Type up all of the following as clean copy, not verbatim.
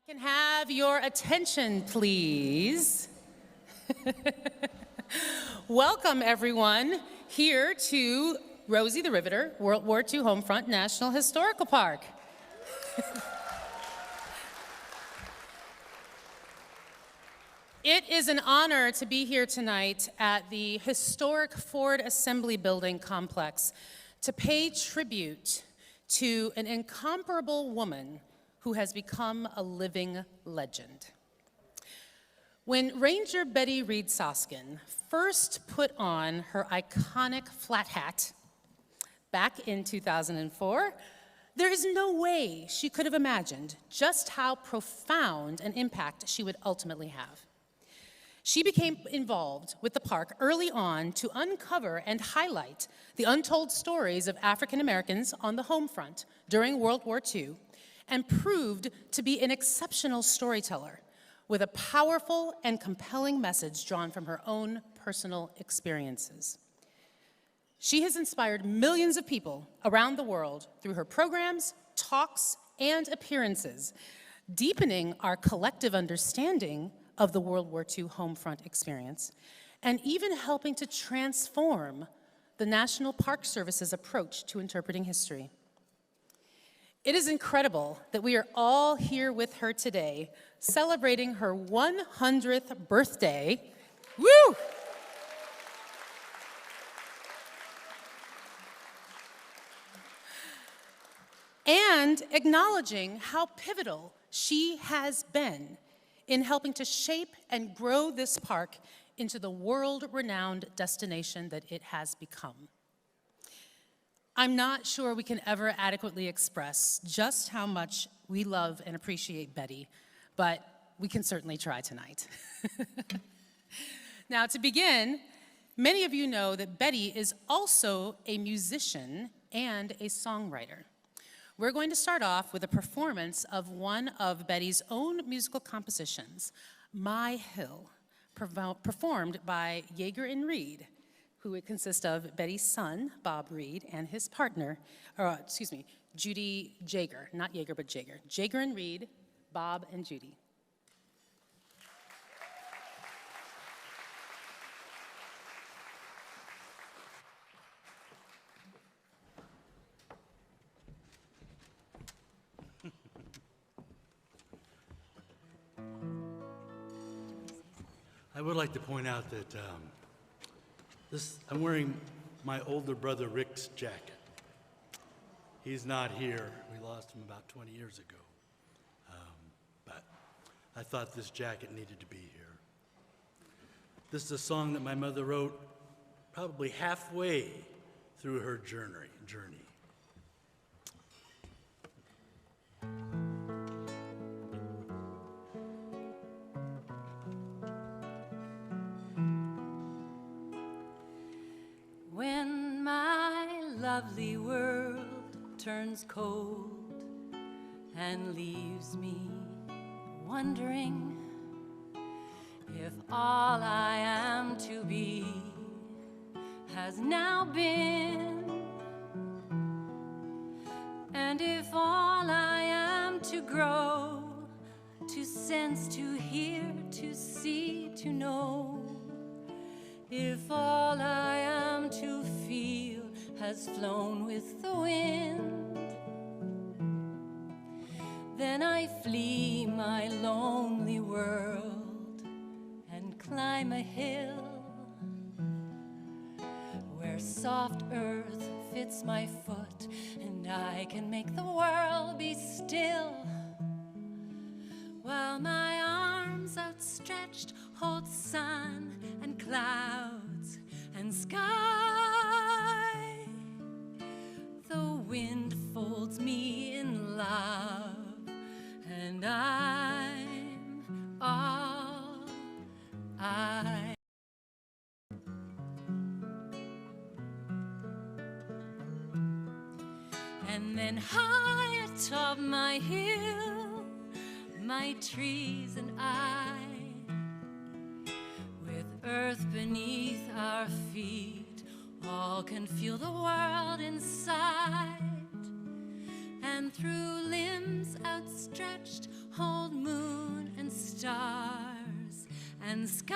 Can have your attention, please. Welcome, everyone, here to Rosie the Riveter, World War II Homefront National Historical Park. It is an honor to be here tonight at the historic Ford Assembly Building complex to pay tribute to an incomparable woman who has become a living legend. When Ranger Betty Reed Soskin first put on her iconic flat hat back in 2004, there is no way she could have imagined just how profound an impact she would ultimately have. She became involved with the park early on to uncover and highlight the untold stories of African Americans on the home front during World War II, and proved to be an exceptional storyteller with a powerful and compelling message drawn from her own personal experiences. She has inspired millions of people around the world through her programs, talks, and appearances, deepening our collective understanding of the World War II homefront experience, and even helping to transform the National Park Service's approach to interpreting history. It is incredible that we are all here with her today, celebrating her 100th birthday. Woo! And acknowledging how pivotal she has been in helping to shape and grow this park into the world-renowned destination that it has become. I'm not sure we can ever adequately express just how much we love and appreciate Betty, but we can certainly try tonight. Now, to begin, many of you know that Betty is also a musician and a songwriter. We're going to start off with a performance of one of Betty's own musical compositions, My Hill, performed by Jaeger and Reid, who it consists of Betty's son, Bob Reid, and his partner, Judy Jaeger, not Jaeger, but Jaeger. Jaeger and Reid, Bob and Judy. I would like to point out that I'm wearing my older brother Rick's jacket. He's not here. We lost him about 20 years ago. But I thought this jacket needed to be here. This is a song that my mother wrote probably halfway through her journey. When my lovely world turns cold and leaves me wondering if all I am to be has now been, and if all I am to grow, to sense, to hear, to see, to know, if all I am to feel has flown with the wind, then I flee my lonely world and climb a hill where soft earth fits my foot and I can make the world be still, while my arms outstretched hold sun and clouds and sky. The wind folds me in love, and I'm all I. And then high atop my hill, my trees and I, with earth beneath our feet, all can feel the world inside. And through limbs outstretched, hold moon and stars and sky,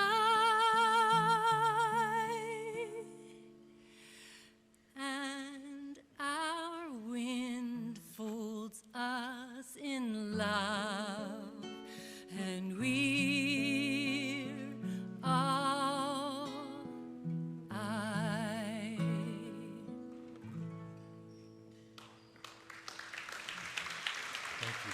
and our wind folds us in love, and we're all I. Thank you.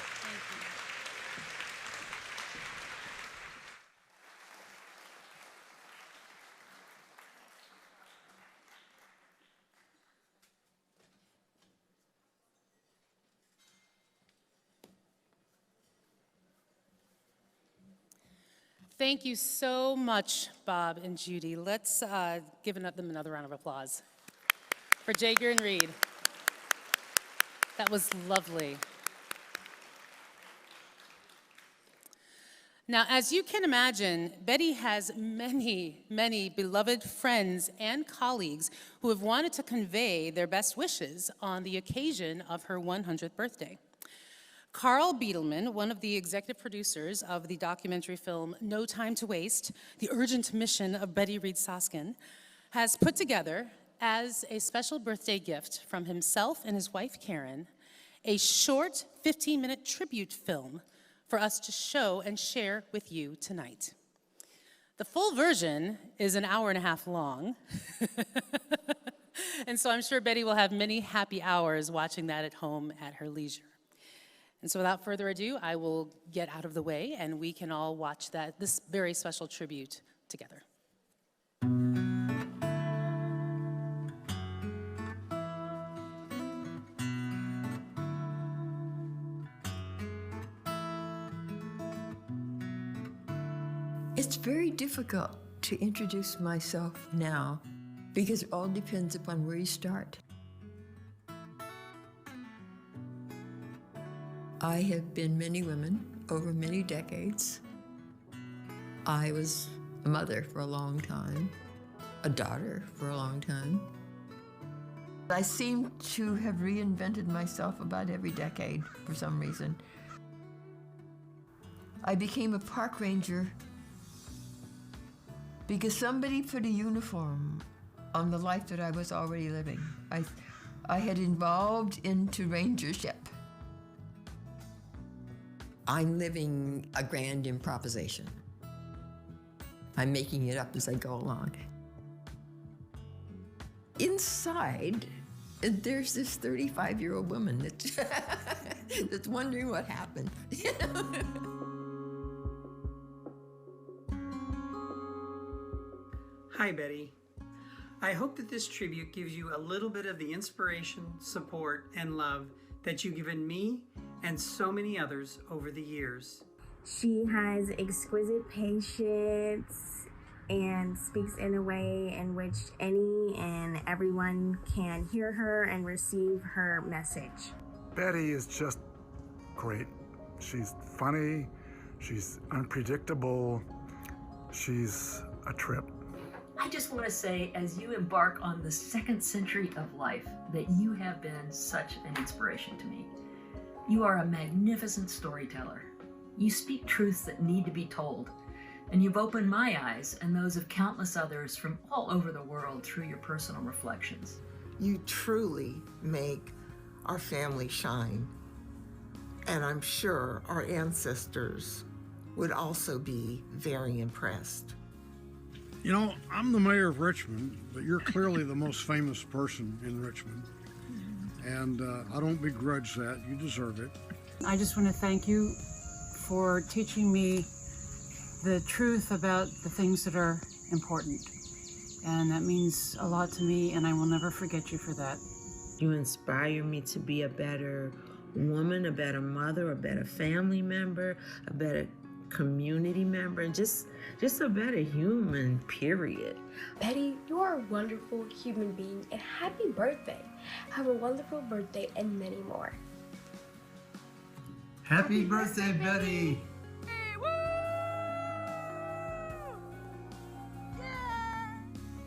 Thank you so much, Bob and Judy. Let's give them another round of applause for Jaeger and Reid. That was lovely. Now, as you can imagine, Betty has many, many beloved friends and colleagues who have wanted to convey their best wishes on the occasion of her 100th birthday. Carl Bidleman, one of the executive producers of the documentary film No Time to Waste, The Urgent Mission of Betty Reid Soskin, has put together, as a special birthday gift from himself and his wife Karen, a short 15-minute tribute film for us to show and share with you tonight. The full version is an hour and a half long, and so I'm sure Betty will have many happy hours watching that at home at her leisure. And so without further ado, I will get out of the way and we can all watch this very special tribute together. It's very difficult to introduce myself now because it all depends upon where you start. I have been many women over many decades. I was a mother for a long time, a daughter for a long time. I seem to have reinvented myself about every decade for some reason. I became a park ranger because somebody put a uniform on the life that I was already living. I had evolved into rangership. I'm living a grand improvisation. I'm making it up as I go along. Inside, there's this 35-year-old woman that's wondering what happened. Hi, Betty. I hope that this tribute gives you a little bit of the inspiration, support, and love that you've given me and so many others over the years. She has exquisite patience and speaks in a way in which any and everyone can hear her and receive her message. Betty is just great. She's funny, she's unpredictable, she's a trip. I just want to say, as you embark on the second century of life, that you have been such an inspiration to me. You are a magnificent storyteller. You speak truths that need to be told, and you've opened my eyes and those of countless others from all over the world through your personal reflections. You truly make our family shine, and I'm sure our ancestors would also be very impressed. You know, I'm the mayor of Richmond, but you're clearly the most famous person in Richmond. And I don't begrudge that. You deserve it. I just want to thank you for teaching me the truth about the things that are important. And that means a lot to me, and I will never forget you for that. You inspire me to be a better woman, a better mother, a better family member, a better community member, and just a better human, period. Betty, you are a wonderful human being, and happy birthday. Have a wonderful birthday and many more. Happy birthday, Betty!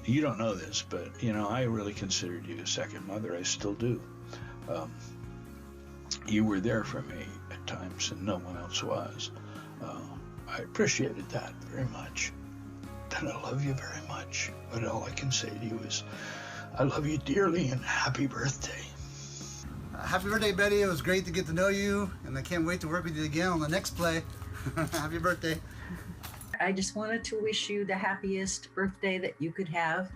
You don't know this, but, you know, I really considered you a second mother. I still do. You were there for me at times, and no one else was. I appreciated that very much. And I love you very much. But all I can say to you is, I love you dearly and happy birthday. Happy birthday, Betty. It was great to get to know you, and I can't wait to work with you again on the next play. Happy birthday. I just wanted to wish you the happiest birthday that you could have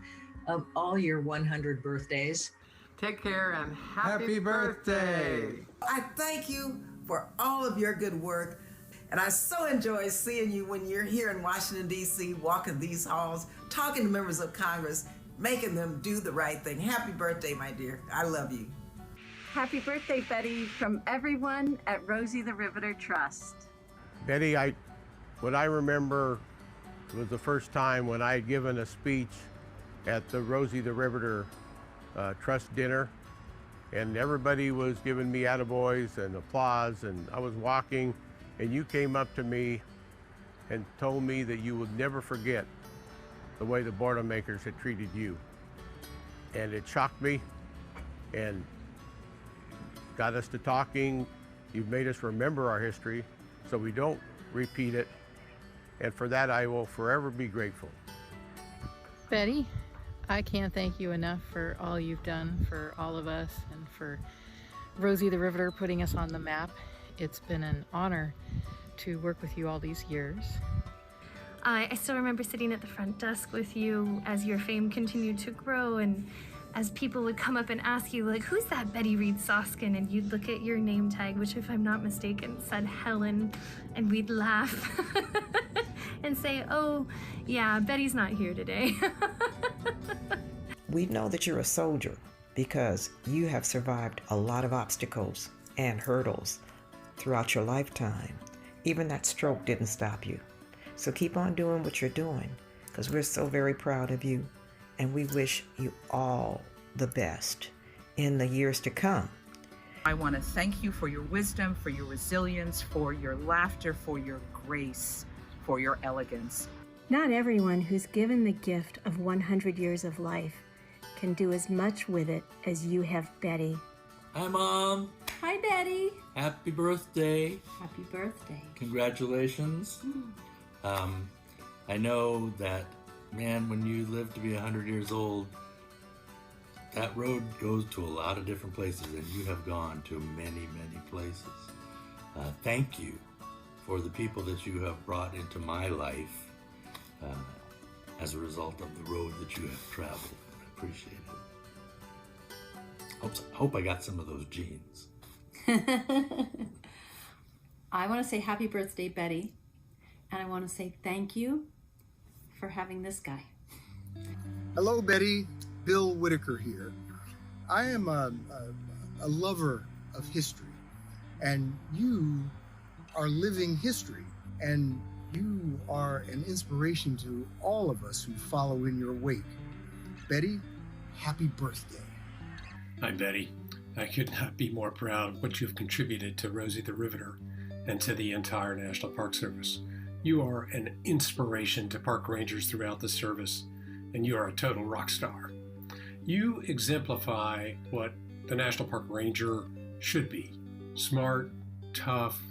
of all your 100 birthdays. Take care and Happy birthday. I thank you for all of your good work. And I so enjoy seeing you when you're here in Washington, D.C., walking these halls, talking to members of Congress, making them do the right thing. Happy birthday, my dear. I love you. Happy birthday, Betty, from everyone at Rosie the Riveter Trust. Betty, what I remember was the first time when I had given a speech at the Rosie the Riveter Trust dinner, and everybody was giving me attaboys and applause, and I was walking, and you came up to me and told me that you would never forget the way the Boilermakers had treated you. And it shocked me and got us to talking. You've made us remember our history so we don't repeat it. And for that, I will forever be grateful. Betty, I can't thank you enough for all you've done for all of us and for Rosie the Riveter putting us on the map. It's been an honor to work with you all these years. I still remember sitting at the front desk with you as your fame continued to grow, and as people would come up and ask you, like, who's that Betty Reid Soskin? And you'd look at your name tag, which, if I'm not mistaken, said Helen, and we'd laugh and say, oh, yeah, Betty's not here today. We know that you're a soldier because you have survived a lot of obstacles and hurdles throughout your lifetime. Even that stroke didn't stop you. So keep on doing what you're doing, because we're so very proud of you, and we wish you all the best in the years to come. I want to thank you for your wisdom, for your resilience, for your laughter, for your grace, for your elegance. Not everyone who's given the gift of 100 years of life can do as much with it as you have, Betty. Hi, Mom. Hi, Betty. Happy birthday. Happy birthday. Congratulations. I know that, man, when you live to be 100 years old, that road goes to a lot of different places, and you have gone to many, many places. Thank you for the people that you have brought into my life as a result of the road that you have traveled. I appreciate it. Hope I got some of those genes. I want to say happy birthday, Betty, and I want to say thank you for having this guy. Hello, Betty. Bill Whitaker here. I am a lover of history, and you are living history, and you are an inspiration to all of us who follow in your wake. Betty, happy birthday. Hi, Betty. I could not be more proud of what you've contributed to Rosie the Riveter and to the entire National Park Service. You are an inspiration to park rangers throughout the service, and you are a total rock star. You exemplify what the National Park Ranger should be: smart, tough,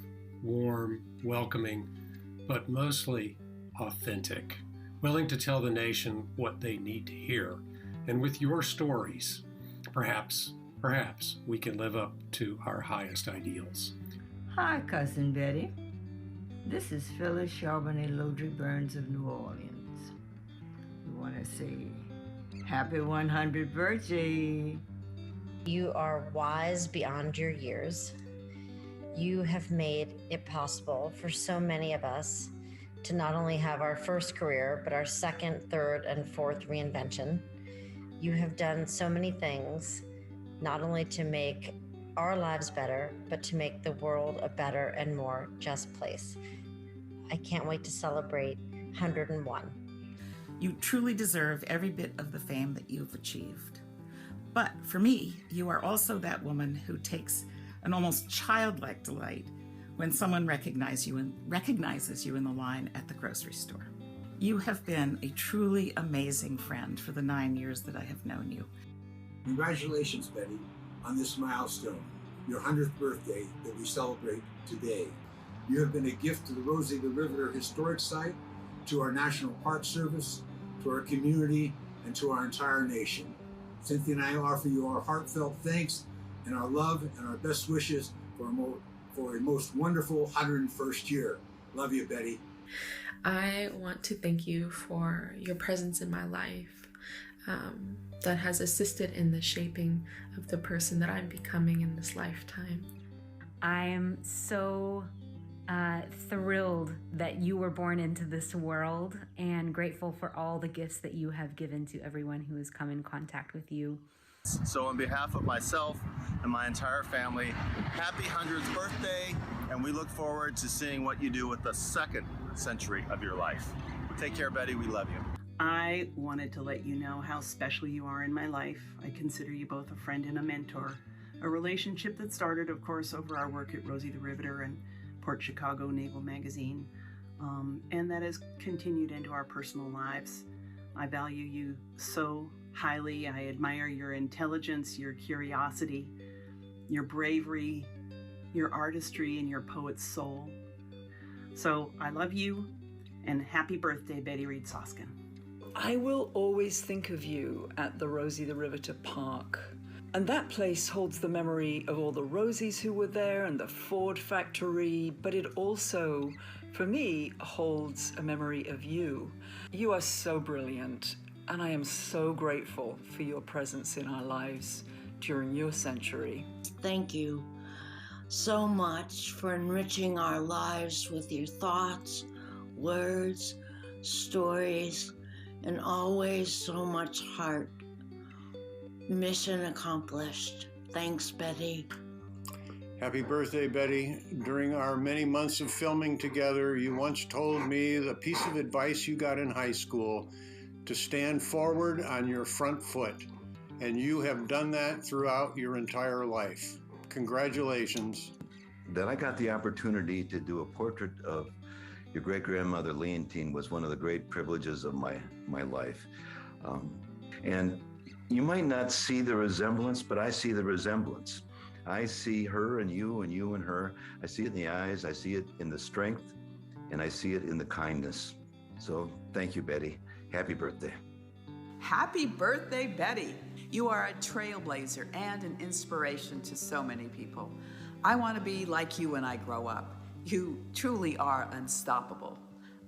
warm, welcoming, but mostly authentic, willing to tell the nation what they need to hear. And with your stories, perhaps we can live up to our highest ideals. Hi, Cousin Betty. This is Phyllis Charbonnet Lodry Burns of New Orleans. We want to say happy 100th birthday. You are wise beyond your years. You have made it possible for so many of us to not only have our first career, but our second, third, and fourth reinvention. You have done so many things, not only to make our lives better, but to make the world a better and more just place. I can't wait to celebrate 101. You truly deserve every bit of the fame that you've achieved. But for me, you are also that woman who takes an almost childlike delight when someone recognizes you in the line at the grocery store. You have been a truly amazing friend for the 9 years that I have known you. Congratulations, Betty, on this milestone. your 100th birthday that we celebrate today. You have been a gift to the Rosie the Riveter Historic Site, to our National Park Service, to our community, and to our entire nation. Cynthia and I offer you our heartfelt thanks and our love and our best wishes for a most wonderful 101st year. Love you, Betty. I want to thank you for your presence in my life that has assisted in the shaping of the person that I'm becoming in this lifetime. I am so thrilled that you were born into this world and grateful for all the gifts that you have given to everyone who has come in contact with you. So on behalf of myself and my entire family, happy 100th birthday, and we look forward to seeing what you do with the second century of your life. Take care, Betty. We love you. I wanted to let you know how special you are in my life. I consider you both a friend and a mentor. A relationship that started, of course, over our work at Rosie the Riveter and Port Chicago Naval Magazine, and that has continued into our personal lives. I value you so highly. I admire your intelligence, your curiosity, your bravery, your artistry, and your poet's soul. So I love you, and happy birthday, Betty Reid Soskin. I will always think of you at the Rosie the Riveter Park. And that place holds the memory of all the Rosies who were there and the Ford factory, but it also, for me, holds a memory of you. You are so brilliant, and I am so grateful for your presence in our lives during your century. Thank you so much for enriching our lives with your thoughts, words, stories, and always so much heart. Mission accomplished. Thanks, Betty. Happy birthday, Betty. During our many months of filming together, you once told me the piece of advice you got in high school to stand forward on your front foot, and you have done that throughout your entire life. Congratulations. That I got the opportunity to do a portrait of your great-grandmother Leontine was one of the great privileges of my life. And you might not see the resemblance, but I see the resemblance. I see her and you and her. I see it in the eyes, I see it in the strength, and I see it in the kindness. So thank you, Betty. Happy birthday. Happy birthday, Betty. You are a trailblazer and an inspiration to so many people. I want to be like you when I grow up. You truly are unstoppable.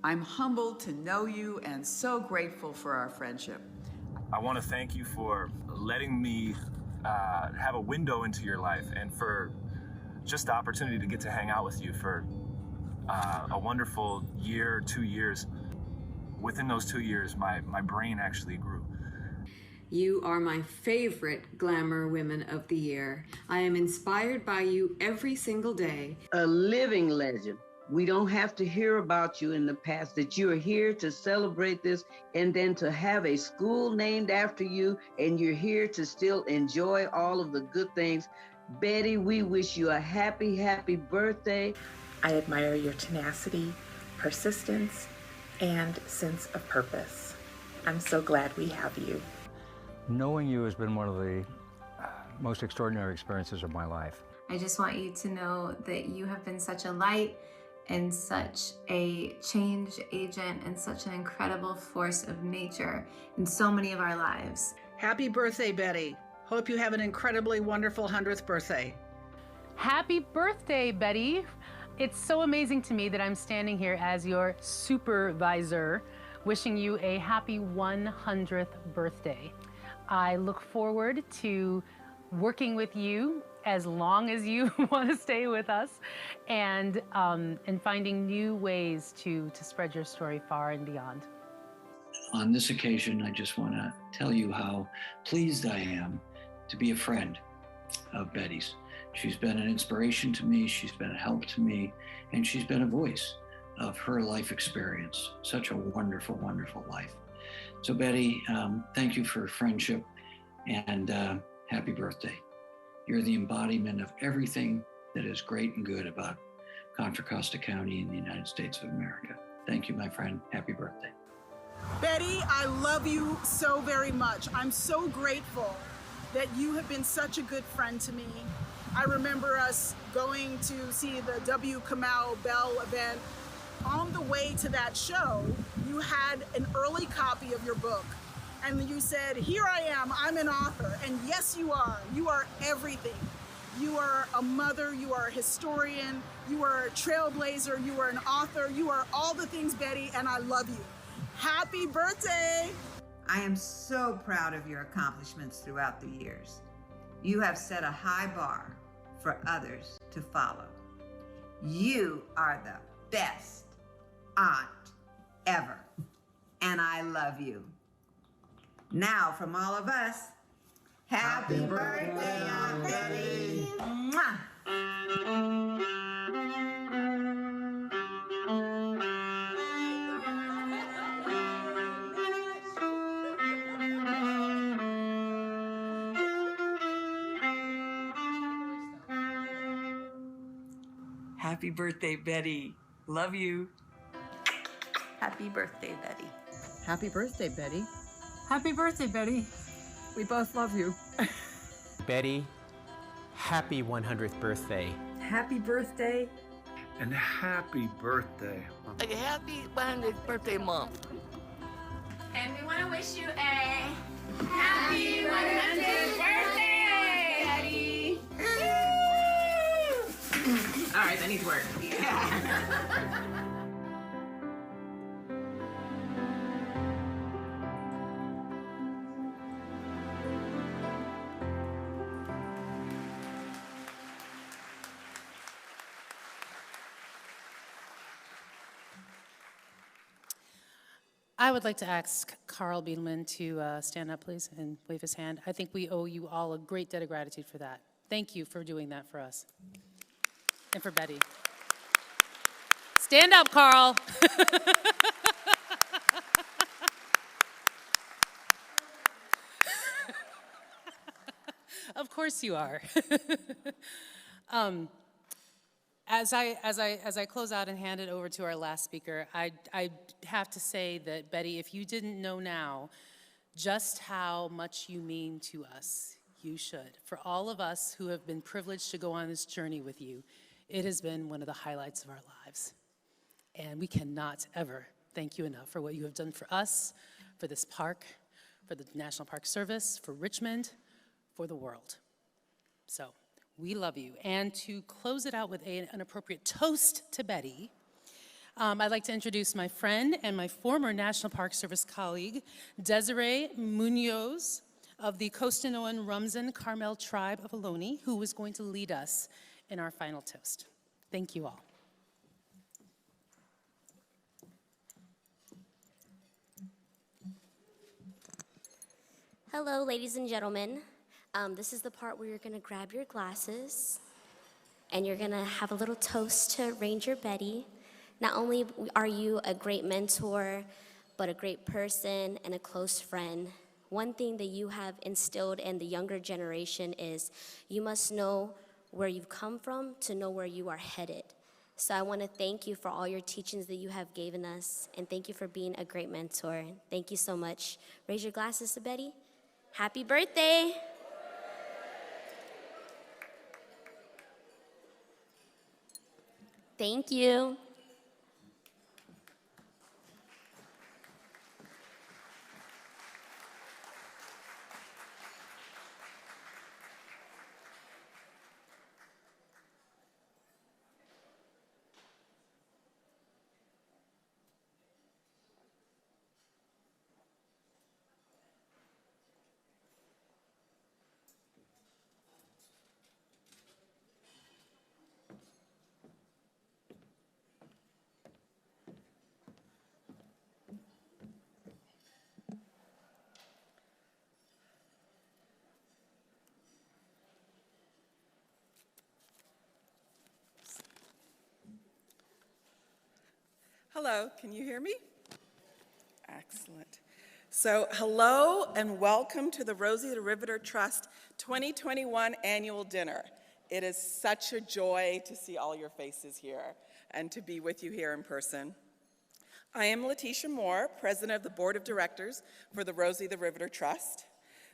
I'm humbled to know you and so grateful for our friendship. I want to thank you for letting me have a window into your life and for just the opportunity to get to hang out with you for a wonderful year, 2 years. Within those 2 years, my brain actually grew. You are my favorite glamour women of the year. I am inspired by you every single day. A living legend. We don't have to hear about you in the past, that you are here to celebrate this and then to have a school named after you, and you're here to still enjoy all of the good things. Betty, we wish you a happy, happy birthday. I admire your tenacity, persistence, and sense of purpose. I'm so glad we have you. Knowing you has been one of the most extraordinary experiences of my life. I just want you to know that you have been such a light and such a change agent and such an incredible force of nature in so many of our lives. Happy birthday, Betty. Hope you have an incredibly wonderful 100th birthday. Happy birthday, Betty. It's so amazing to me that I'm standing here as your supervisor, wishing you a happy 100th birthday. I look forward to working with you as long as you want to stay with us, and finding new ways to spread your story far and beyond. On this occasion, I just want to tell you how pleased I am to be a friend of Betty's. She's been an inspiration to me, she's been a help to me, and she's been a voice of her life experience. Such a wonderful, wonderful life. So Betty, thank you for friendship, and happy birthday. You're the embodiment of everything that is great and good about Contra Costa County in the United States of America. Thank you, my friend. Happy birthday. Betty, I love you so very much. I'm so grateful that you have been such a good friend to me. I remember us going to see the W. Kamau Bell event. On the way to that show, you had an early copy of your book. And you said, here I am, I'm an author. And yes, you are. You are everything. You are a mother, you are a historian, you are a trailblazer, you are an author, you are all the things, Betty, and I love you. Happy birthday! I am so proud of your accomplishments throughout the years. You have set a high bar for others to follow. You are the best aunt ever, and I love you. Now, from all of us, happy birthday, Aunt Betty! Mwah! Happy birthday, Betty. Love you. Happy birthday, Betty. Happy birthday, Betty. Happy birthday, Betty. We both love you. Betty, happy 100th birthday. Happy birthday. And happy birthday. A happy 100th birthday, Mom. And we want to wish you a happy 100th birthday, Betty. All right, that needs work. I would like to ask Carl Bidleman to stand up, please, and wave his hand. I think we owe you all a great debt of gratitude for that. Thank you for doing that for us. And for Betty. Stand up, Carl. Of course you are. As I close out and hand it over to our last speaker, I have to say that, Betty, if you didn't know now just how much you mean to us, you should. For all of us who have been privileged to go on this journey with you, it has been one of the highlights of our lives. And we cannot ever thank you enough for what you have done for us, for this park, for the National Park Service, for Richmond, for the world. So, we love you. And to close it out with an appropriate toast to Betty, I'd like to introduce my friend and my former National Park Service colleague, Desiree Muñoz of the Costanoan Rumsen Carmel Tribe of Ohlone, who is going to lead us in our final toast. Thank you all. Hello, ladies and gentlemen. This is the part where you're gonna grab your glasses and you're gonna have a little toast to Ranger Betty. Not only are you a great mentor, but a great person and a close friend. One thing that you have instilled in the younger generation is you must know where you've come from to know where you are headed. So I wanna thank you for all your teachings that you have given us, and thank you for being a great mentor. Thank you so much. Raise your glasses to Betty. Happy birthday. Thank you. Hello, can you hear me? Excellent. So, hello and welcome to the Rosie the Riveter Trust 2021 Annual Dinner. It is such a joy to see all your faces here and to be with you here in person. I am Letitia Moore, President of the Board of Directors for the Rosie the Riveter Trust.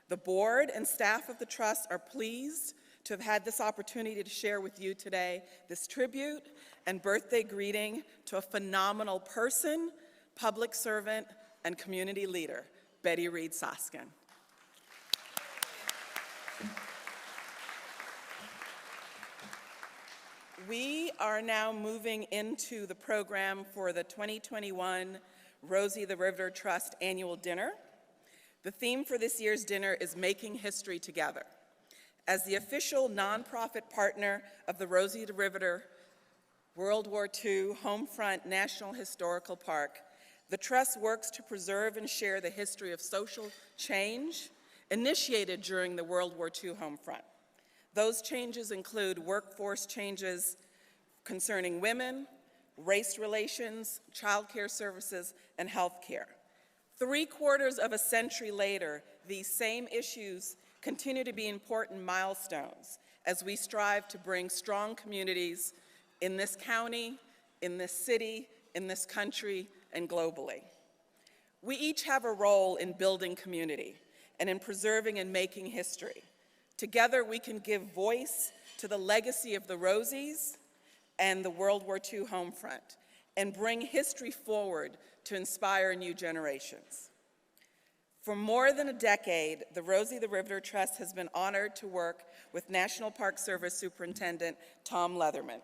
The board and staff of the trust are pleased to have had this opportunity to share with you today this tribute and birthday greeting to a phenomenal person, public servant, and community leader, Betty Reid Soskin. We are now moving into the program for the 2021 Rosie the Riveter Trust Annual Dinner. The theme for this year's dinner is Making History Together. As the official nonprofit partner of the Rosie the Riveter World War II Homefront National Historical Park, the Trust works to preserve and share the history of social change initiated during the World War II Homefront. Those changes include workforce changes concerning women, race relations, child care services, and health care. 3/4 of a century later, these same issues continue to be important milestones as we strive to bring strong communities in this county, in this city, in this country, and globally. We each have a role in building community and in preserving and making history. Together, we can give voice to the legacy of the Rosies and the World War II Homefront and bring history forward to inspire new generations. For more than a decade, the Rosie the Riveter Trust has been honored to work with National Park Service Superintendent Tom Leatherman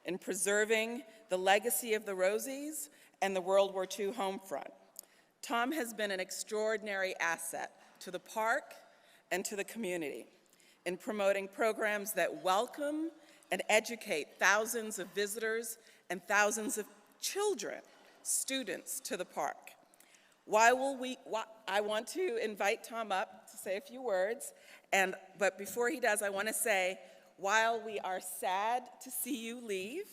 in preserving the legacy of the Rosies and the World War II Homefront. Tom has been an extraordinary asset to the park and to the community in promoting programs that welcome and educate thousands of visitors and thousands of children, students to the park. I want to invite Tom up to say a few words, but before he does, I want to say, while we are sad to see you leave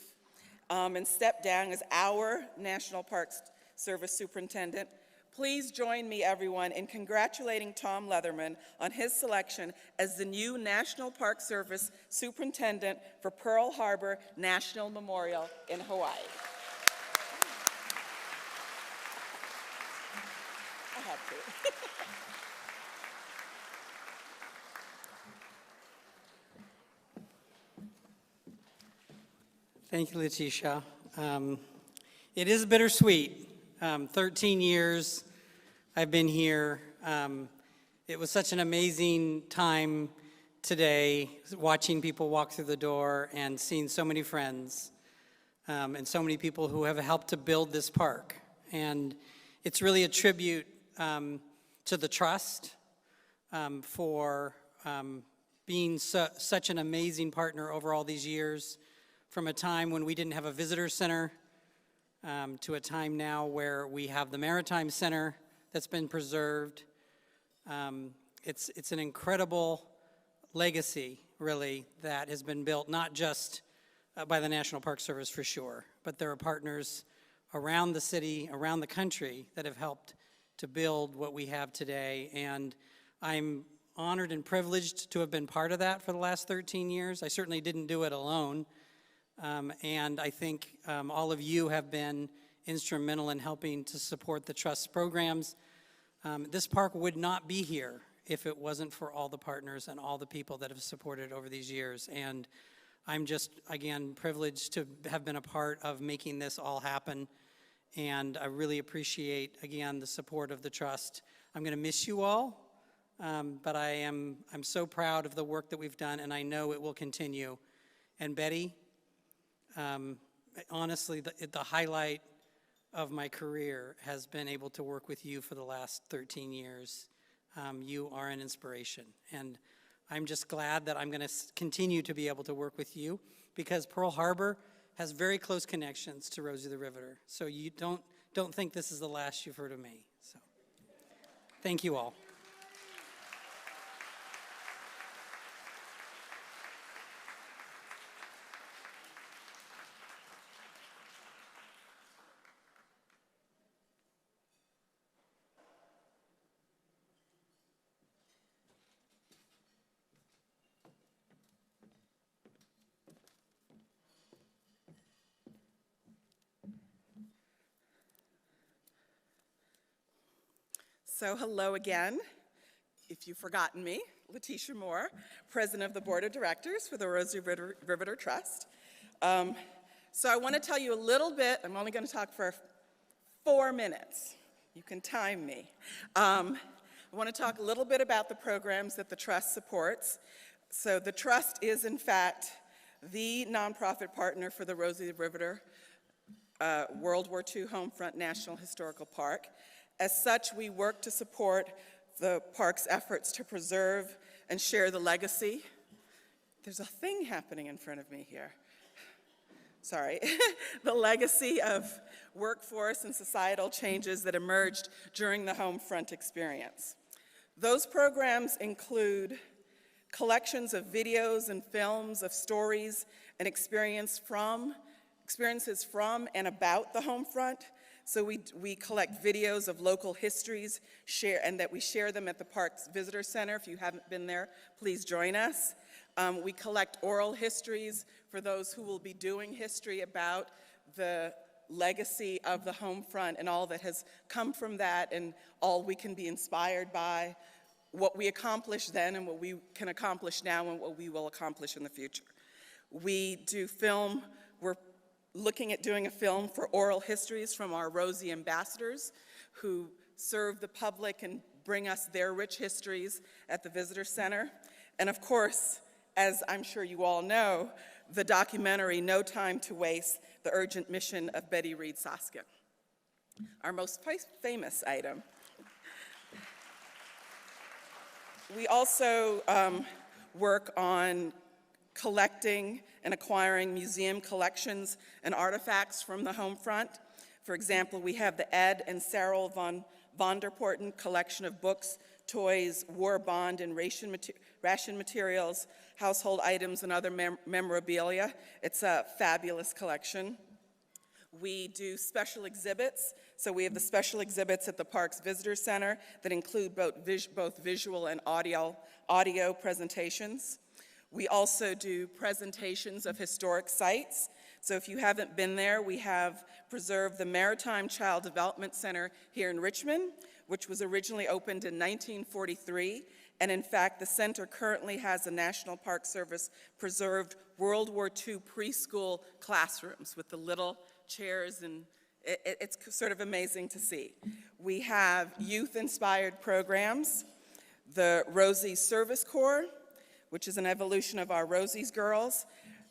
and step down as our National Park Service Superintendent, please join me, everyone, in congratulating Tom Leatherman on his selection as the new National Park Service Superintendent for Pearl Harbor National Memorial in Hawaii. I had to. Thank you, Letitia. It is bittersweet. 13 years I've been here. It was such an amazing time today, watching people walk through the door and seeing so many friends and so many people who have helped to build this park. And it's really a tribute to the Trust for being such an amazing partner over all these years, from a time when we didn't have a visitor center to a time now where we have the Maritime Center that's been preserved. It's an incredible legacy, really, that has been built not just by the National Park Service for sure, but there are partners around the city, around the country that have helped to build what we have today. And I'm honored and privileged to have been part of that for the last 13 years. I certainly didn't do it alone. And I think all of you have been instrumental in helping to support the Trust's programs. This park would not be here if it wasn't for all the partners and all the people that have supported over these years. And I'm just, again, privileged to have been a part of making this all happen. And I really appreciate, again, the support of the Trust. I'm going to miss you all, but I'm so proud of the work that we've done, and I know it will continue. And Betty, honestly, the highlight of my career has been able to work with you for the last 13 years. You are an inspiration, and I'm just glad that I'm going to continue to be able to work with you, because Pearl Harbor has very close connections to Rosie the Riveter. So you don't think this is the last you've heard of me. So thank you all. So hello again, if you've forgotten me. Letitia Moore, President of the Board of Directors for the Rosie the Riveter Trust. So I want to tell you a little bit. I'm only going to talk for 4 minutes. You can time me. I want to talk a little bit about the programs that the Trust supports. So the Trust is, in fact, the nonprofit partner for the Rosie the Riveter World War II Homefront National Historical Park. As such, we work to support the park's efforts to preserve and share the legacy. There's a thing happening in front of me here. Sorry. The legacy of workforce and societal changes that emerged during the Homefront experience. Those programs include collections of videos and films of stories and experiences from and about the Homefront. So we collect videos of local histories, and that we share them at the Parks Visitor Center. If you haven't been there, please join us. We collect oral histories for those who will be doing history about the legacy of the Homefront and all that has come from that, and all we can be inspired by, what we accomplished then and what we can accomplish now and what we will accomplish in the future. We do film. We're looking at doing a film for oral histories from our Rosie ambassadors who serve the public and bring us their rich histories at the Visitor Center. And of course, as I'm sure you all know, the documentary No Time to Waste, The Urgent Mission of Betty Reed Soskin, our most famous item. We also work on collecting and acquiring museum collections and artifacts from the Homefront. For example, we have the Ed and Sarah von der Porten collection of books, toys, war bond and ration materials, household items, and other memorabilia. It's a fabulous collection. We do special exhibits. So we have the special exhibits at the Parks Visitor Center that include both visual and audio presentations. We also do presentations of historic sites. So if you haven't been there, we have preserved the Maritime Child Development Center here in Richmond, which was originally opened in 1943. And in fact, the center currently has a National Park Service preserved World War II preschool classrooms with the little chairs, and it's sort of amazing to see. We have youth-inspired programs, the Rosie Service Corps, which is an evolution of our Rosie's Girls.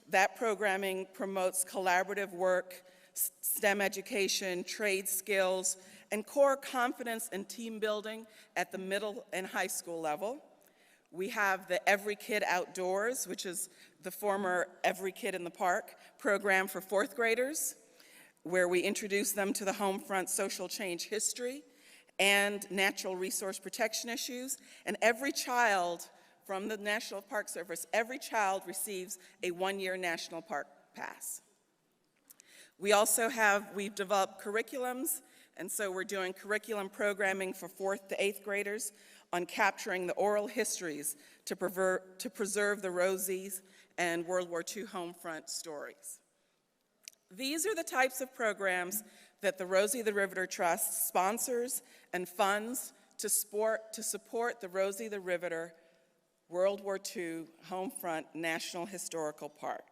That programming promotes collaborative work, STEM education, trade skills, and core confidence and team building at the middle and high school level. We have the Every Kid Outdoors, which is the former Every Kid in the Park program for 4th graders, where we introduce them to the Homefront social change history and natural resource protection issues. And every child from the National Park Service, every child receives a 1-year National Park Pass. We've developed curriculums, and so we're doing curriculum programming for 4th to 8th graders on capturing the oral histories to preserve the Rosies and World War II Homefront stories. These are the types of programs that the Rosie the Riveter Trust sponsors and funds to support the Rosie the Riveter World War II Homefront National Historical Park.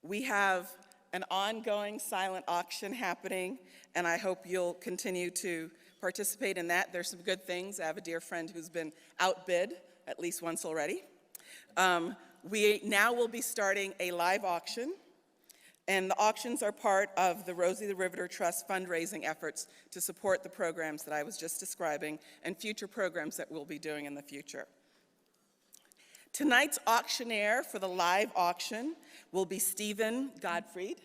We have an ongoing silent auction happening, and I hope you'll continue to participate in that. There's some good things. I have a dear friend who's been outbid at least once already. We now will be starting a live auction, and the auctions are part of the Rosie the Riveter Trust fundraising efforts to support the programs that I was just describing and future programs that we'll be doing in the future. Tonight's auctioneer for the live auction will be Stephen Gottfried,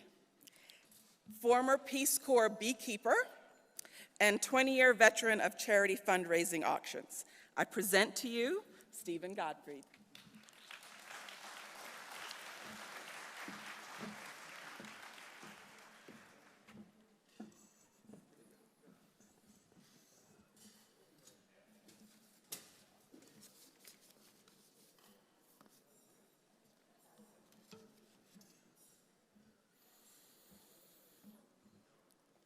former Peace Corps beekeeper and 20-year veteran of charity fundraising auctions. I present to you Stephen Gottfried.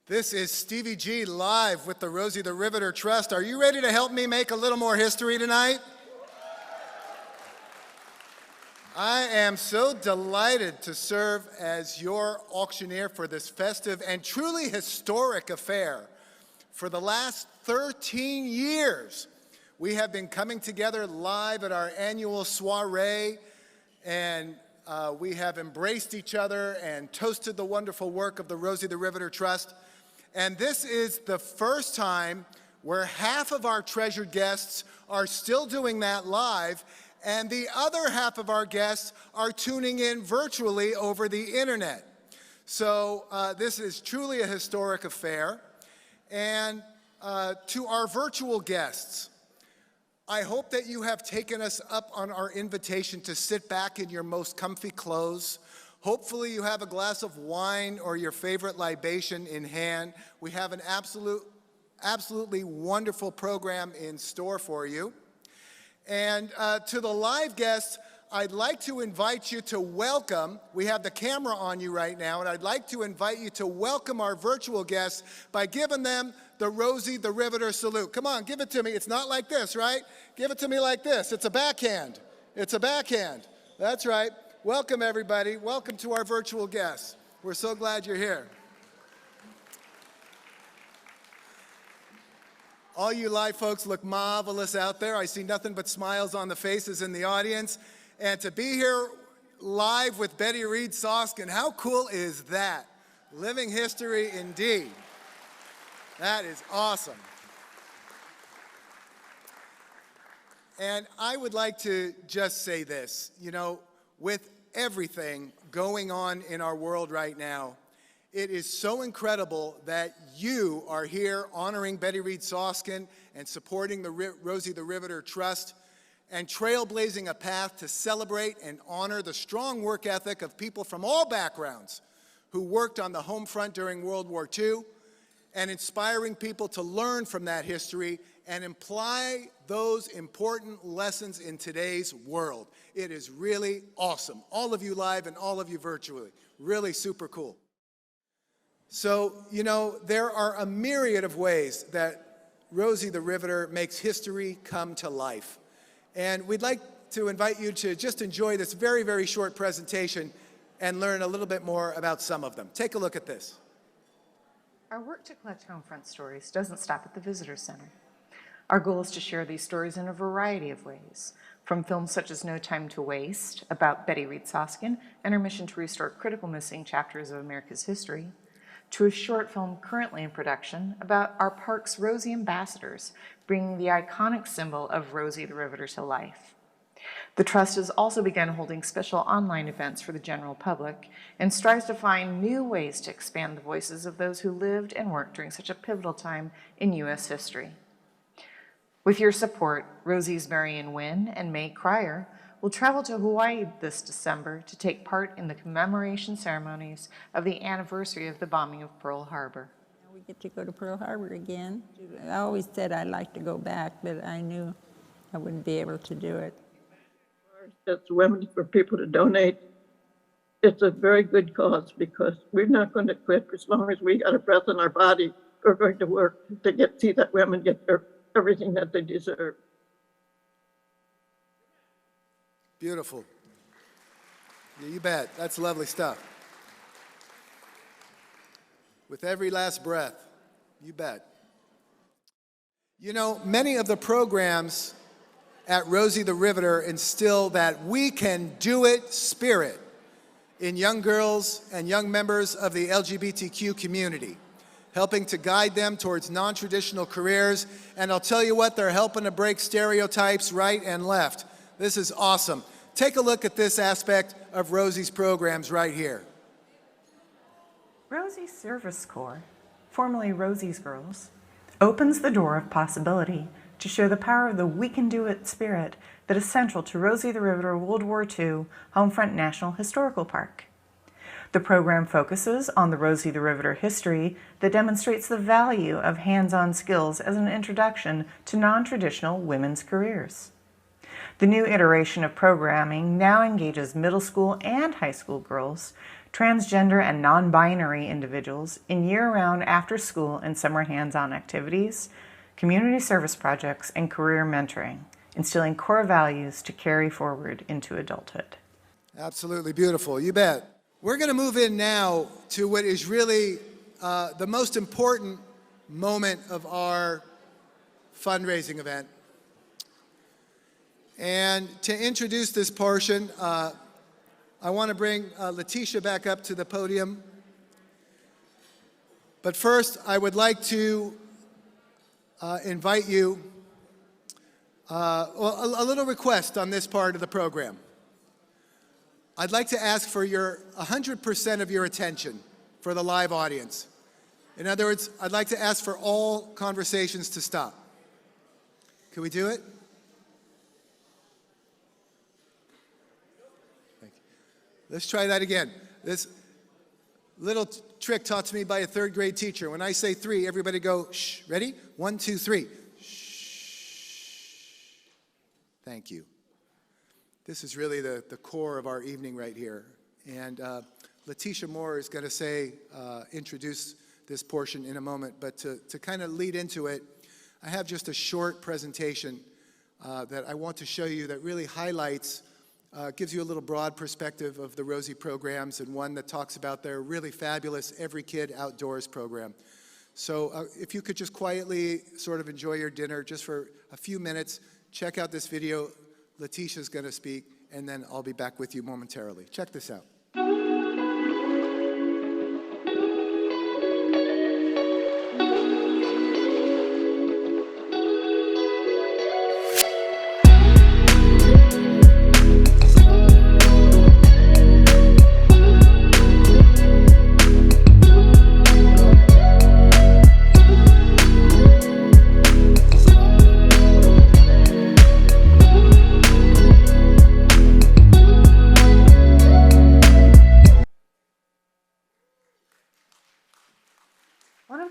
This is Stevie G live with the Rosie the Riveter Trust. Are you ready to help me make a little more history tonight? I am so delighted to serve as your auctioneer for this festive and truly historic affair. For the last 13 years, we have been coming together live at our annual soiree, and we have embraced each other and toasted the wonderful work of the Rosie the Riveter Trust. And this is the first time where half of our treasured guests are still doing that live, and the other half of our guests are tuning in virtually over the internet. So this is truly a historic affair. And to our virtual guests, I hope that you have taken us up on our invitation to sit back in your most comfy clothes. Hopefully you have a glass of wine or your favorite libation in hand. We have an absolutely wonderful program in store for you. And to the live guests, I'd like to invite you to welcome, we have the camera on you right now, and I'd like to invite you to welcome our virtual guests by giving them the Rosie the Riveter salute. Come on, give it to me. It's not like this, right? Give it to me like this. It's a backhand. It's a backhand. That's right. Welcome, everybody. Welcome to our virtual guests. We're so glad you're here. All you live folks look marvelous out there. I see nothing but smiles on the faces in the audience. And to be here live with Betty Reid Soskin, how cool is that? Living history indeed. That is awesome. And I would like to just say this, you know, with everything going on in our world right now, it is so incredible that you are here honoring Betty Reid Soskin and supporting the Rosie the Riveter Trust and trailblazing a path to celebrate and honor the strong work ethic of people from all backgrounds who worked on the home front during World War II, and inspiring people to learn from that history and apply those important lessons in today's world. It is really awesome. All of you live and all of you virtually. Really super cool. So, you know, there are a myriad of ways that Rosie the Riveter makes history come to life. And we'd like to invite you to just enjoy this very, very short presentation and learn a little bit more about some of them. Take a look at this. Our work to collect homefront stories doesn't stop at the Visitor Center. Our goal is to share these stories in a variety of ways, from films such as No Time to Waste, about Betty Reid Soskin and her mission to restore critical missing chapters of America's history, to a short film currently in production about our park's Rosie ambassadors, bringing the iconic symbol of Rosie the Riveter to life. The Trust has also begun holding special online events for the general public and strives to find new ways to expand the voices of those who lived and worked during such a pivotal time in U.S. history. With your support, Rosie's Marion Wynn and May Cryer will travel to Hawaii this December to take part in the commemoration ceremonies of the anniversary of the bombing of Pearl Harbor. We get to go to Pearl Harbor again. I always said I'd like to go back, but I knew I wouldn't be able to do it. It's women for people to donate. It's a very good cause because we're not going to quit as long as we got a breath in our body. We're going to work to see that women get everything that they deserve. Beautiful. Yeah, you bet. That's lovely stuff. With every last breath, you bet. You know, many of the programs at Rosie the Riveter instill that we can do it spirit in young girls and young members of the LGBTQ community, helping to guide them towards non-traditional careers. And I'll tell you what, they're helping to break stereotypes right and left. This is awesome. Take a look at this aspect of Rosie's programs right here. Rosie's Service Corps, formerly Rosie's Girls, opens the door of possibility to show the power of the we can do it spirit that is central to Rosie the Riveter World War II Homefront National Historical Park. The program focuses on the Rosie the Riveter history that demonstrates the value of hands-on skills as an introduction to non-traditional women's careers. The new iteration of programming now engages middle school and high school girls, transgender and non-binary individuals in year-round after-school and summer hands-on activities, community service projects, and career mentoring, instilling core values to carry forward into adulthood. Absolutely beautiful, you bet. We're going to move in now to what is really the most important moment of our fundraising event. And to introduce this portion, I want to bring Letitia back up to the podium. But first, I would like to invite you, a little request on this part of the program. I'd like to ask for your 100% of your attention for the live audience. In other words, I'd like to ask for all conversations to stop. Can we do it? Thank you. Let's try that again. This little trick taught to me by a third grade teacher. When I say 3, everybody go, shh. Ready? 1, 2, 3. Shh. Thank you. This is really the core of our evening right here. And Letitia Moore is going to introduce this portion in a moment. But to kind of lead into it, I have just a short presentation that I want to show you that really highlights, gives you a little broad perspective of the Rosie programs, and one that talks about their really fabulous Every Kid Outdoors program. So if you could just quietly sort of enjoy your dinner just for a few minutes, check out this video. Letitia's going to speak, and then I'll be back with you momentarily. Check this out.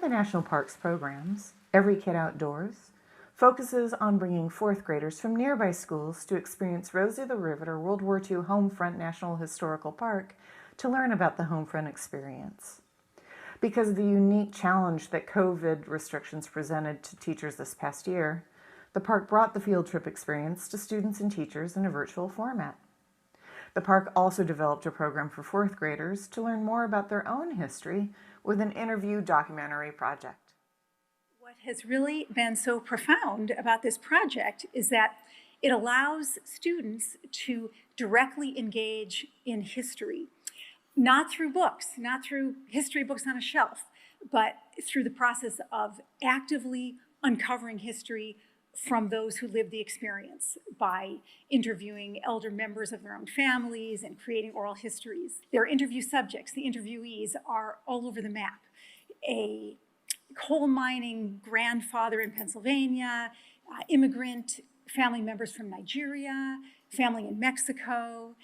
National Parks programs, Every Kid Outdoors, focuses on bringing 4th graders from nearby schools to experience Rosie the Riveter World War II Homefront National Historical Park to learn about the Homefront experience. Because of the unique challenge that COVID restrictions presented to teachers this past year, the park brought the field trip experience to students and teachers in a virtual format. The park also developed a program for 4th graders to learn more about their own history with an interview documentary project. What has really been so profound about this project is that it allows students to directly engage in history, not through books, not through history books on a shelf, but through the process of actively uncovering history from those who lived the experience by interviewing elder members of their own families and creating oral histories. Their interview subjects, the interviewees, are all over the map. A coal mining grandfather in Pennsylvania, immigrant family members from Nigeria, family in Mexico,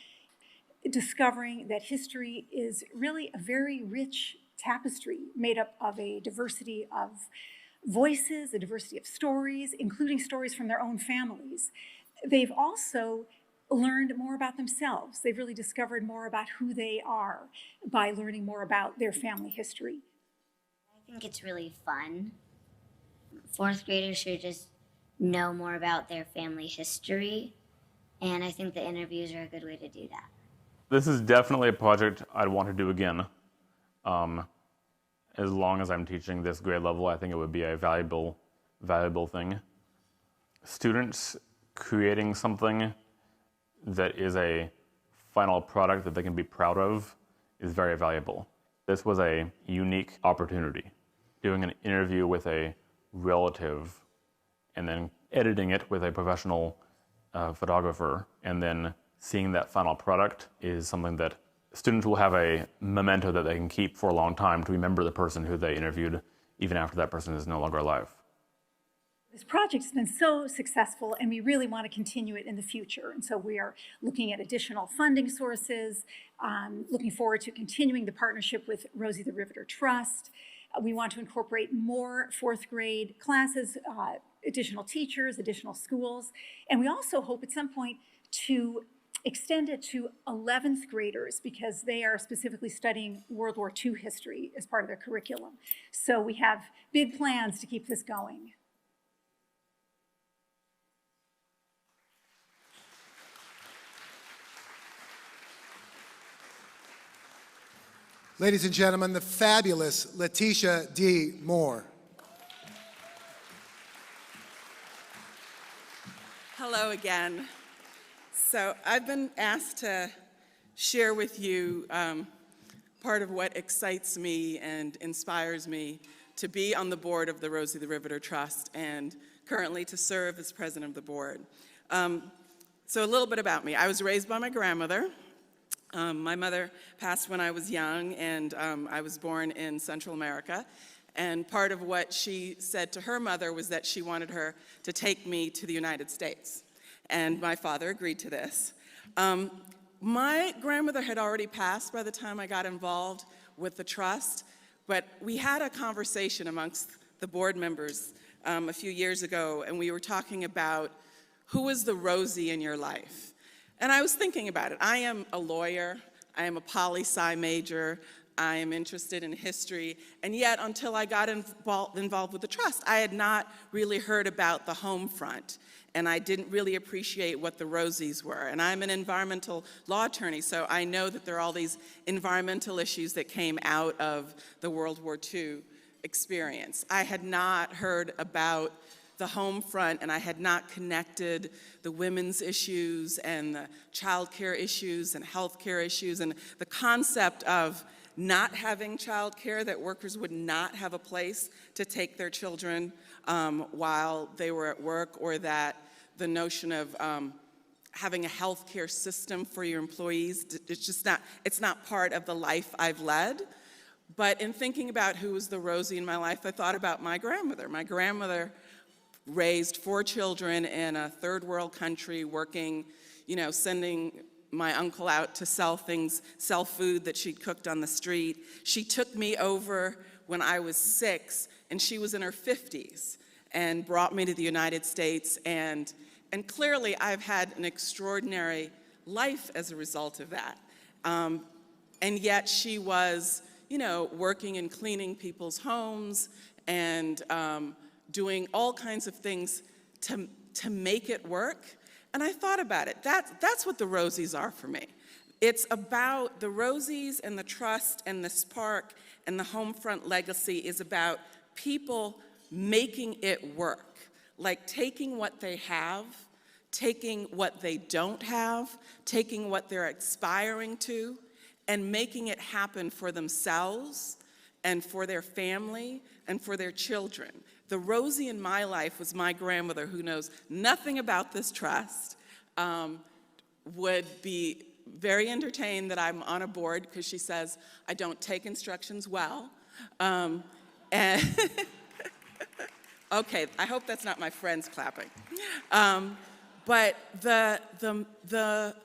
discovering that history is really a very rich tapestry made up of a diversity of voices, a diversity of stories, including stories from their own families. They've also learned more about themselves. They've really discovered more about who they are by learning more about their family history. I think it's really fun. 4th graders should just know more about their family history, and I think the interviews are a good way to do that. This is definitely a project I'd want to do again. As long as I'm teaching this grade level, I think it would be a valuable thing. Students creating something that is a final product that they can be proud of is very valuable. This was a unique opportunity. Doing an interview with a relative and then editing it with a professional photographer and then seeing that final product is something that students will have a memento that they can keep for a long time to remember the person who they interviewed, even after that person is no longer alive. This project has been so successful, and we really want to continue it in the future. And so we are looking at additional funding sources, looking forward to continuing the partnership with Rosie the Riveter Trust. We want to incorporate more 4th grade classes, additional teachers, additional schools. And we also hope at some point to extend it to 11th graders because they are specifically studying World War II history as part of their curriculum. So we have big plans to keep this going. Ladies and gentlemen, the fabulous Letitia D. Moore. Hello again. So I've been asked to share with you part of what excites me and inspires me to be on the board of the Rosie the Riveter Trust and currently to serve as president of the board. So a little bit about me. I was raised by my grandmother. My mother passed when I was young, and I was born in Central America. And part of what she said to her mother was that she wanted her to take me to the United States. And my father agreed to this. My grandmother had already passed by the time I got involved with the trust, but we had a conversation amongst the board members a few years ago, and we were talking about who is the Rosie in your life. And I was thinking about it. I am a lawyer. I am a poli-sci major. I am interested in history, and yet until I got involved with the trust, I had not really heard about the home front, and I didn't really appreciate what the Rosies were. And I'm an environmental law attorney, so I know that there are all these environmental issues that came out of the World War II experience. I had not heard about the home front, and I had not connected the women's issues and the child care issues and health care issues and the concept of not having child care, that workers would not have a place to take their children while they were at work, or that the notion of having a health care system for your employees, it's not part of the life I've led. But in thinking about who was the Rosie in my life, I thought about my grandmother. My grandmother raised 4 children in a third world country, working, sending my uncle out to sell food that she'd cooked on the street. She took me over when I was 6, and she was in her 50s, and brought me to the United States. And clearly, I've had an extraordinary life as a result of that. And yet she was, working and cleaning people's homes and doing all kinds of things to make it work. And I thought about it. That's what the Rosies are for me. It's about the Rosies and the trust and the spark and the Homefront legacy is about people making it work. Like taking what they have, taking what they don't have, taking what they're aspiring to, and making it happen for themselves and for their family and for their children. The Rosie in my life was my grandmother, who knows nothing about this trust, would be very entertained that I'm on a board because she says I don't take instructions well. And okay, I hope that's not my friends clapping. But the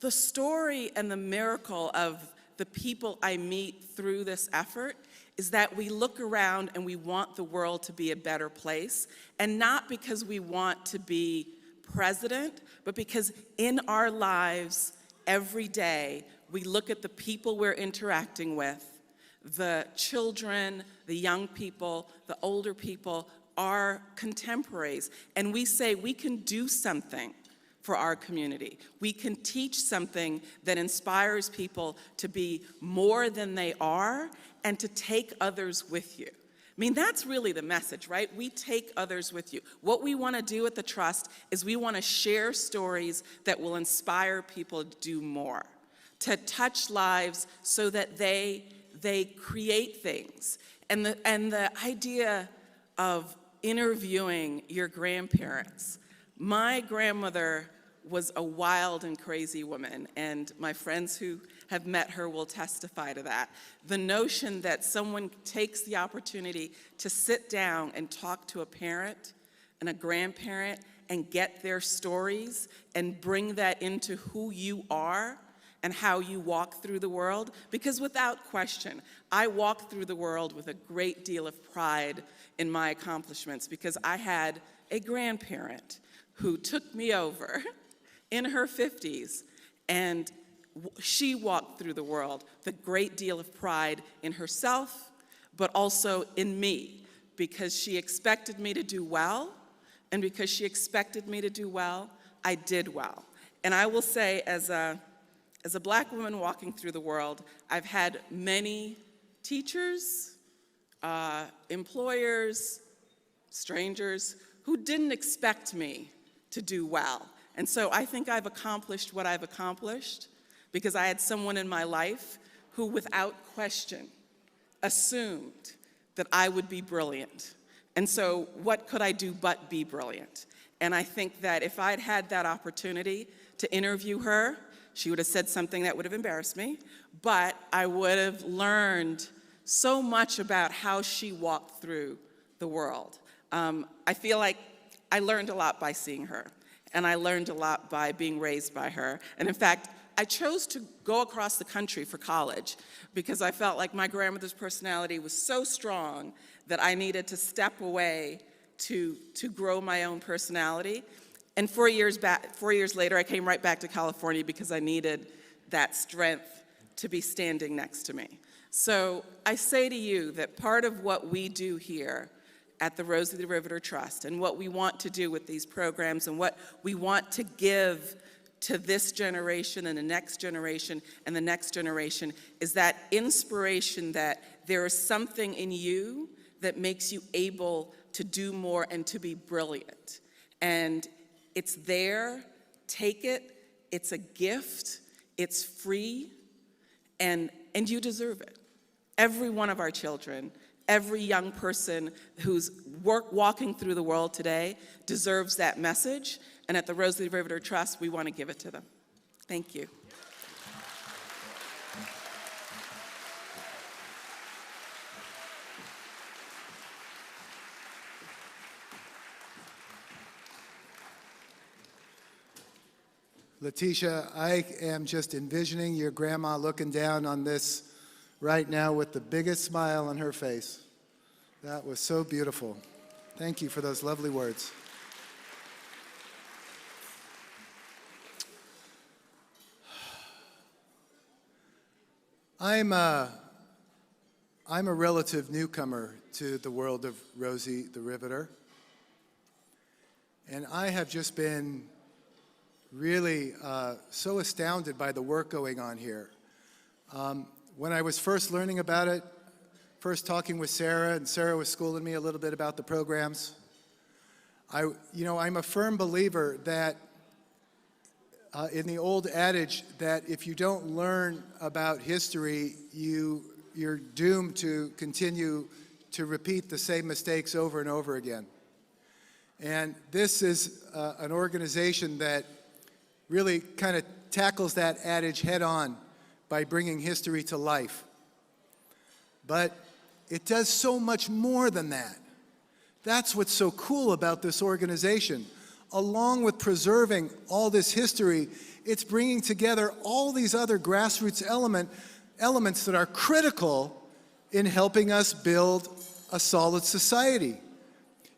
story and the miracle of the people I meet through this effort is that we look around and we want the world to be a better place, and not because we want to be president, but because in our lives every day we look at the people we're interacting with, the children, the young people, the older people, our contemporaries, and we say we can do something for our community. We can teach something that inspires people to be more than they are and to take others with you. I mean, that's really the message, right? We take others with you. What we want to do at the Trust is we want to share stories that will inspire people to do more, to touch lives so that they create things. And the idea of interviewing your grandparents. My grandmother was a wild and crazy woman, and my friends who have met her will testify to that. The notion that someone takes the opportunity to sit down and talk to a parent and a grandparent and get their stories and bring that into who you are and how you walk through the world, because without question, I walk through the world with a great deal of pride in my accomplishments, because I had a grandparent who took me over in her 50s, and she walked through the world with a great deal of pride in herself, but also in me, because she expected me to do well, and because she expected me to do well, I did well. And I will say, as a As a Black woman walking through the world, I've had many teachers, employers, strangers who didn't expect me to do well. And so I think I've accomplished what I've accomplished because I had someone in my life who, without question, assumed that I would be brilliant. And so what could I do but be brilliant? And I think that if I'd had that opportunity to interview her, she would have said something that would have embarrassed me, but I would have learned so much about how she walked through the world. I feel like I learned a lot by seeing her, and I learned a lot by being raised by her. And in fact, I chose to go across the country for college because I felt like my grandmother's personality was so strong that I needed to step away to grow my own personality. And 4 years later, I came right back to California because I needed that strength to be standing next to me. So I say to you that part of what we do here at the Rosie the Riveter Trust and what we want to do with these programs and what we want to give to this generation and the next generation and the next generation is that inspiration that there is something in you that makes you able to do more and to be brilliant. And it's there, take it, it's a gift, it's free, and you deserve it. Every one of our children, every young person who's walking through the world today deserves that message, and at the Rosie the Riveter Trust, we want to give it to them. Thank you. Letitia, I am just envisioning your grandma looking down on this right now with the biggest smile on her face. That was so beautiful. Thank you for those lovely words. I'm a relative newcomer to the world of Rosie the Riveter, and I have just been really so astounded by the work going on here. When I was first learning about it, first talking with Sarah, and Sarah was schooling me a little bit about the programs, I'm a firm believer that in the old adage that if you don't learn about history, you're doomed to continue to repeat the same mistakes over and over again. And this is an organization that really kind of tackles that adage head on by bringing history to life. But it does so much more than that. That's what's so cool about this organization. Along with preserving all this history, it's bringing together all these other grassroots elements that are critical in helping us build a solid society.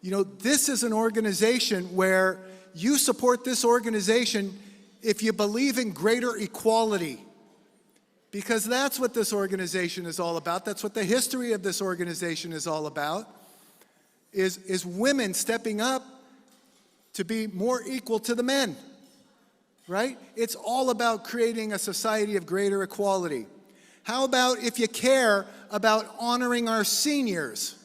You know, this is an organization where you support this organization if you believe in greater equality, because that's what this organization is all about. That's what the history of this organization is all about, is women stepping up to be more equal to the men, right? It's all about creating a society of greater equality. How about if you care about honoring our seniors,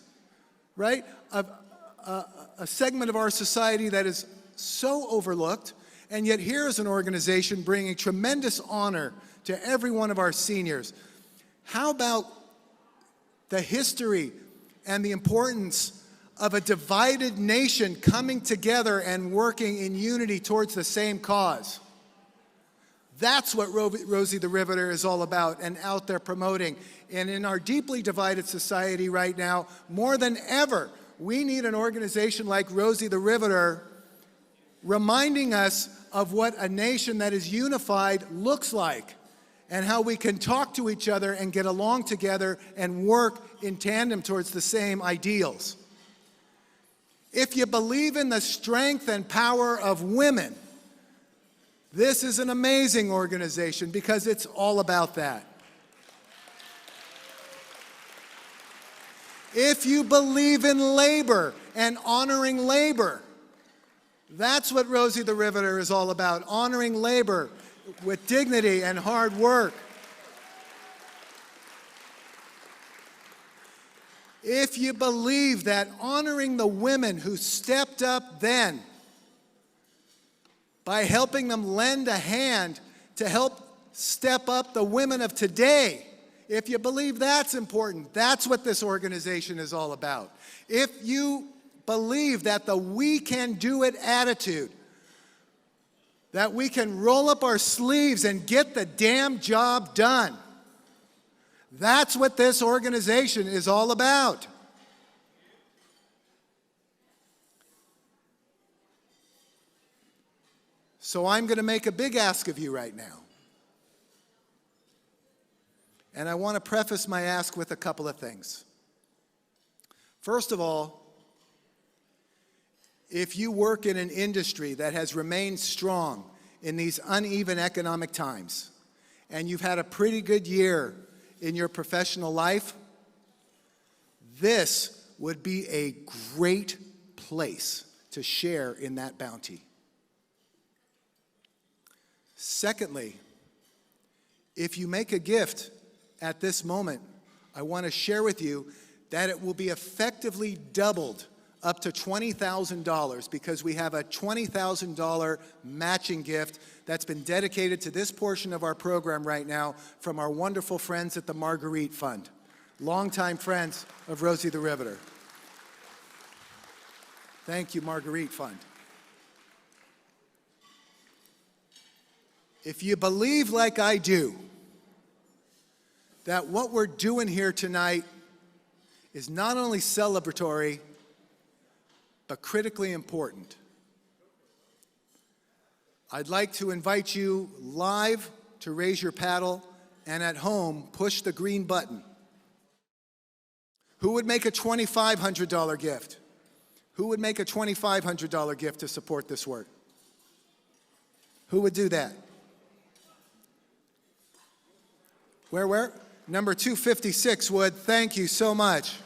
right? A segment of our society that is so overlooked, and yet here is an organization bringing tremendous honor to every one of our seniors. How about the history and the importance of a divided nation coming together and working in unity towards the same cause? That's what Rosie the Riveter is all about and out there promoting. And in our deeply divided society right now, more than ever, we need an organization like Rosie the Riveter reminding us of what a nation that is unified looks like and how we can talk to each other and get along together and work in tandem towards the same ideals. If you believe in the strength and power of women, this is an amazing organization because it's all about that. If you believe in labor and honoring labor, that's what Rosie the Riveter is all about, honoring labor. with dignity and hard work. If you believe that honoring the women who stepped up then by helping them lend a hand to help step up the women of today, if you believe that's important, that's what this organization is all about. If you believe that the we can do it attitude, that we can roll up our sleeves and get the damn job done, that's what this organization is all about. So I'm going to make a big ask of you right now. And I want to preface my ask with a couple of things. First of all, if you work in an industry that has remained strong in these uneven economic times, and you've had a pretty good year in your professional life, this would be a great place to share in that bounty. Secondly, if you make a gift at this moment, I want to share with you that it will be effectively doubled up to $20,000 because we have a $20,000 matching gift that's been dedicated to this portion of our program right now from our wonderful friends at the Marguerite Fund, longtime friends of Rosie the Riveter. Thank you, Marguerite Fund. If you believe like I do that what we're doing here tonight is not only celebratory, but critically important, I'd like to invite you live to raise your paddle, and at home, push the green button. Who would make a $2,500 gift? Who would make a $2,500 gift to support this work? Who would do that? Where? Number 256 would. Thank you so much.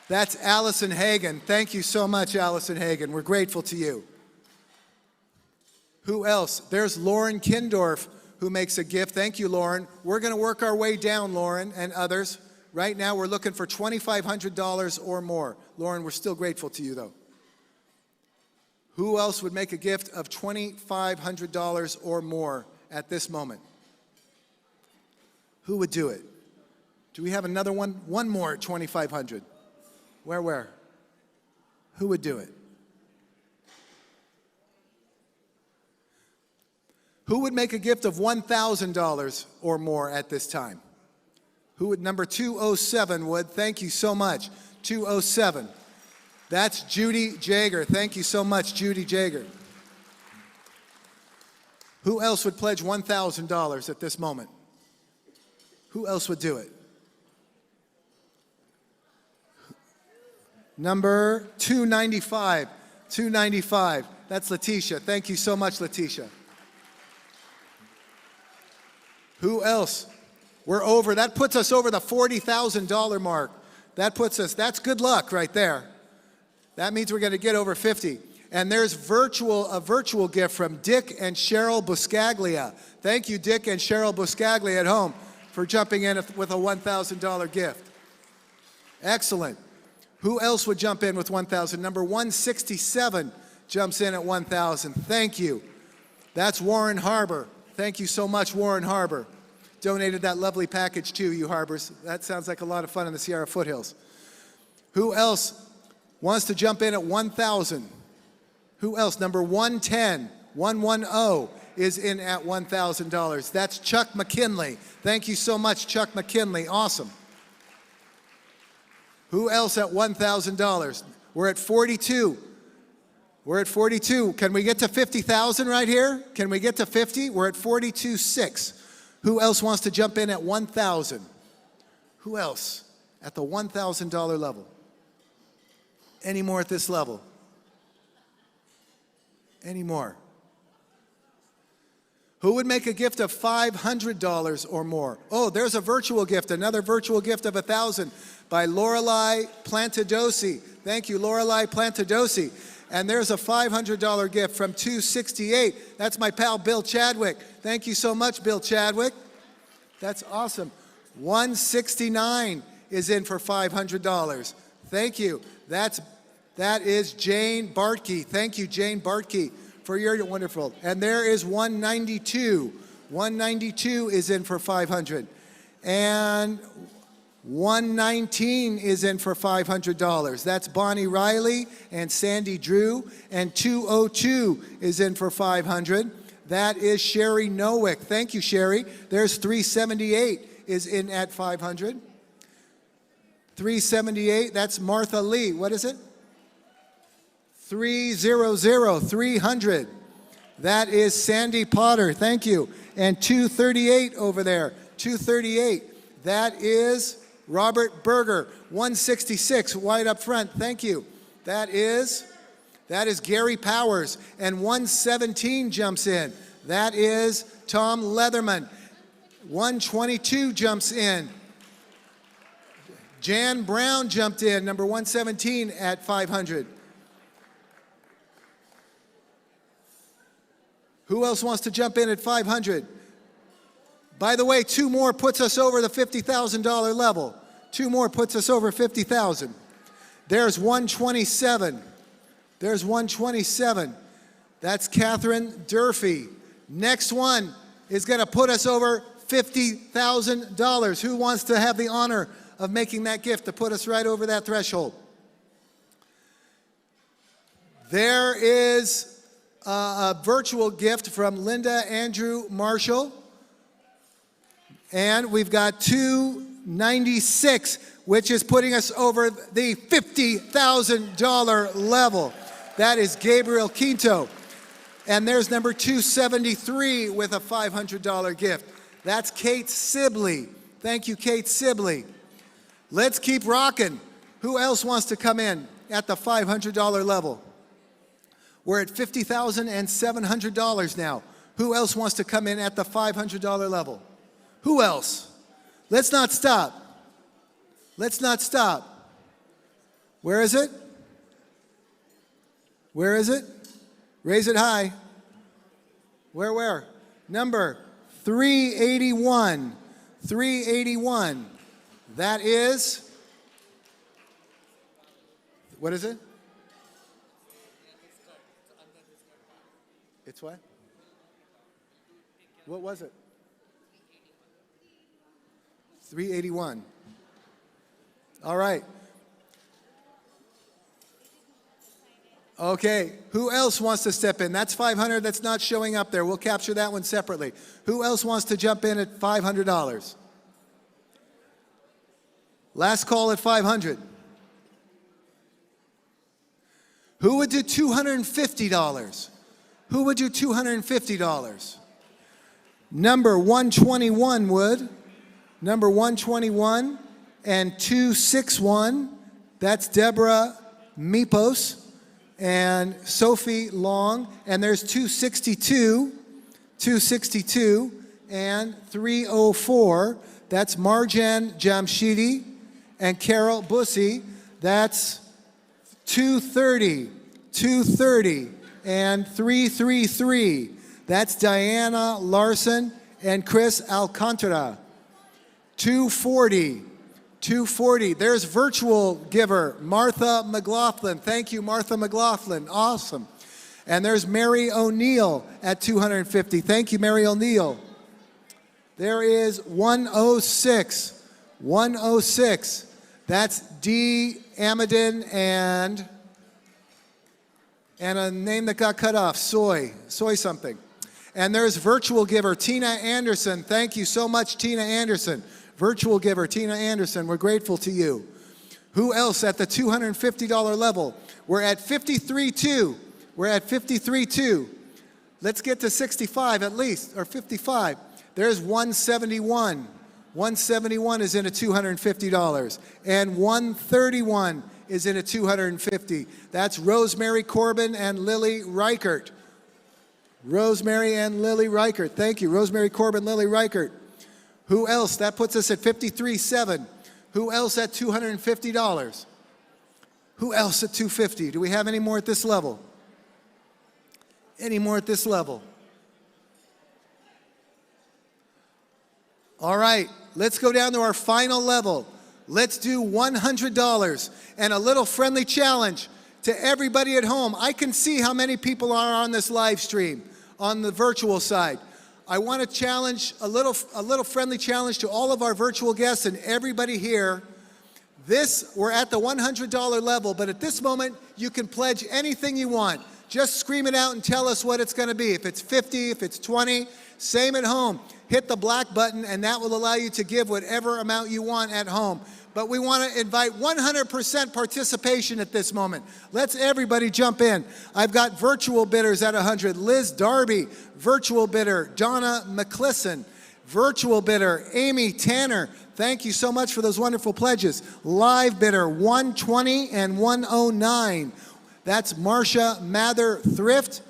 That's Allison Hagan. Thank you so much, Allison Hagan. We're grateful to you. Who else? There's Lauren Kindorf, who makes a gift. Thank you, Lauren. We're going to work our way down, Lauren, and others. Right now, we're looking for $2,500 or more. Lauren, we're still grateful to you, though. Who else would make a gift of $2,500 or more at this moment? Who would do it? Do we have another one? One more at $2,500. Where? Who would do it? Who would make a gift of $1,000 or more at this time? Who would? Number 207 would. Thank you so much. 207. That's Judy Jaeger. Thank you so much, Judy Jaeger. Who else would pledge $1,000 at this moment? Who else would do it? Number 295. 295. That's Letitia. Thank you so much, Letitia. Who else? We're over. That puts us over the $40,000 mark. That's good luck right there. That means we're going to get over 50. And there's a virtual gift from Dick and Cheryl Buscaglia. Thank you, Dick and Cheryl Buscaglia at home, for jumping in with a $1,000 gift. Excellent. Who else would jump in with $1,000? Number 167 jumps in at $1,000. Thank you. That's Warren Harbor. Thank you so much, Warren Harbor. Donated that lovely package too, you Harbors. That sounds like a lot of fun in the Sierra foothills. Who else wants to jump in at $1,000? Who else? Number 110, 110 is in at $1,000. That's Chuck McKinley. Thank you so much, Chuck McKinley. Awesome. Who else at $1,000? We're at 42. We're at 42. Can we get to 50,000 right here? Can we get to 50? We're at 42.6. Who else wants to jump in at 1,000? Who else at the $1,000 level? Any more at this level? Any more? Who would make a gift of $500 or more? Oh, there's a virtual gift, another virtual gift of $1,000 by Lorelei Plantadosi. Thank you, Lorelei Plantadosi. And there's a $500 gift from 268. That's my pal Bill Chadwick. Thank you so much, Bill Chadwick. That's awesome. 169 is in for $500. Thank you. That is Jane Bartkey. Thank you, Jane Bartkey, for your wonderful. And there is 192. 192 is in for $500. And 119 is in for $500. That's Bonnie Riley and Sandy Drew. And 202 is in for $500. That is Sherry Nowick. Thank you, Sherry. There's 378 is in at $500. 378, that's Martha Lee. What is it? 300. That is Sandy Potter. Thank you. And 238 over there. 238. That is Robert Berger. 166, right up front. Thank you. That is Gary Powers. And 117 jumps in. That is Tom Leatherman. 122 jumps in. Jan Brown jumped in, number 117 at $500. Who else wants to jump in at $500? By the way, 2 more puts us over the $50,000 level. 2 more puts us over $50,000. There's 127. There's 127. That's Catherine Durfee. Next one is going to put us over $50,000. Who wants to have the honor of making that gift to put us right over that threshold? There is a virtual gift from Linda Andrew Marshall. And we've got 296, which is putting us over the $50,000 level. That is Gabriel Quinto. And there's number 273 with a $500 gift. That's Kate Sibley. Thank you, Kate Sibley. Let's keep rocking. Who else wants to come in at the $500 level? We're at $50,700 now. Who else wants to come in at the $500 level? Who else? Let's not stop. Let's not stop. Where is it? Where is it? Raise it high. Where? Number 381. 381. That is, what is it? It's what? What was it? 381. All right. Okay, who else wants to step in? That's $500, that's not showing up there. We'll capture that one separately. Who else wants to jump in at $500? Last call at 500. Who would do $250? Who would do $250? Number 121 would. Number 121 and 261. That's Deborah Mipos and Sophie Long. And there's 262, 262, and 304. That's Marjan Jamshidi and Carol Bussey. That's 230, 230, and 333. That's Diana Larson and Chris Alcantara. 240, 240. There's virtual giver, Martha McLaughlin. Thank you, Martha McLaughlin. Awesome. And there's Mary O'Neill at 250. Thank you, Mary O'Neill. There is 106. 106. That's Dee Amadin and a name that got cut off, Soy something. And there's virtual giver, Tina Anderson. Thank you so much, Tina Anderson. Virtual giver, Tina Anderson, we're grateful to you. Who else at the $250 level? We're at 53.2. We're at 53.2. Let's get to 65 at least, or 55. There's 171. 171 is in at $250. And 131 is in at $250. That's Rosemary Corbin and Lily Reichert. Rosemary and Lily Reichert. Thank you, Rosemary Corbin, Lily Reichert. Who else? That puts us at 53.7. Who else at $250? Who else at 250? Do we have any more at this level? Any more at this level? All right, let's go down to our final level. Let's do $100 and a little friendly challenge to everybody at home. I can see how many people are on this live stream on the virtual side. I want to challenge a little friendly challenge to all of our virtual guests and everybody here. We're at the $100 level, but at this moment, you can pledge anything you want. Just scream it out and tell us what it's going to be. If it's 50, if it's 20, same at home. Hit the black button, and that will allow you to give whatever amount you want at home. But we want to invite 100% participation at this moment. Let's everybody jump in. I've got virtual bidders at 100. Liz Darby, virtual bidder. Donna McClisson, virtual bidder. Amy Tanner, thank you so much for those wonderful pledges. Live bidder, 120 and 109. That's Marcia Mather Thrift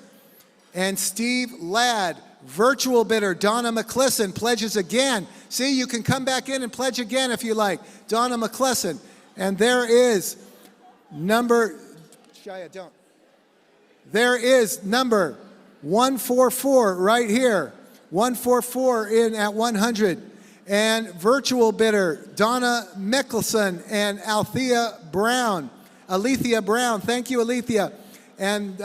and Steve Ladd. Virtual bidder, Donna McClisson, pledges again. See, you can come back in and pledge again if you like. Donna McClisson. And there is number, Shia, don't. There is number 144 right here. 144 in at 100. And virtual bidder, Donna Mickelson and Althea Brown. Alethea Brown, thank you, Alethea. And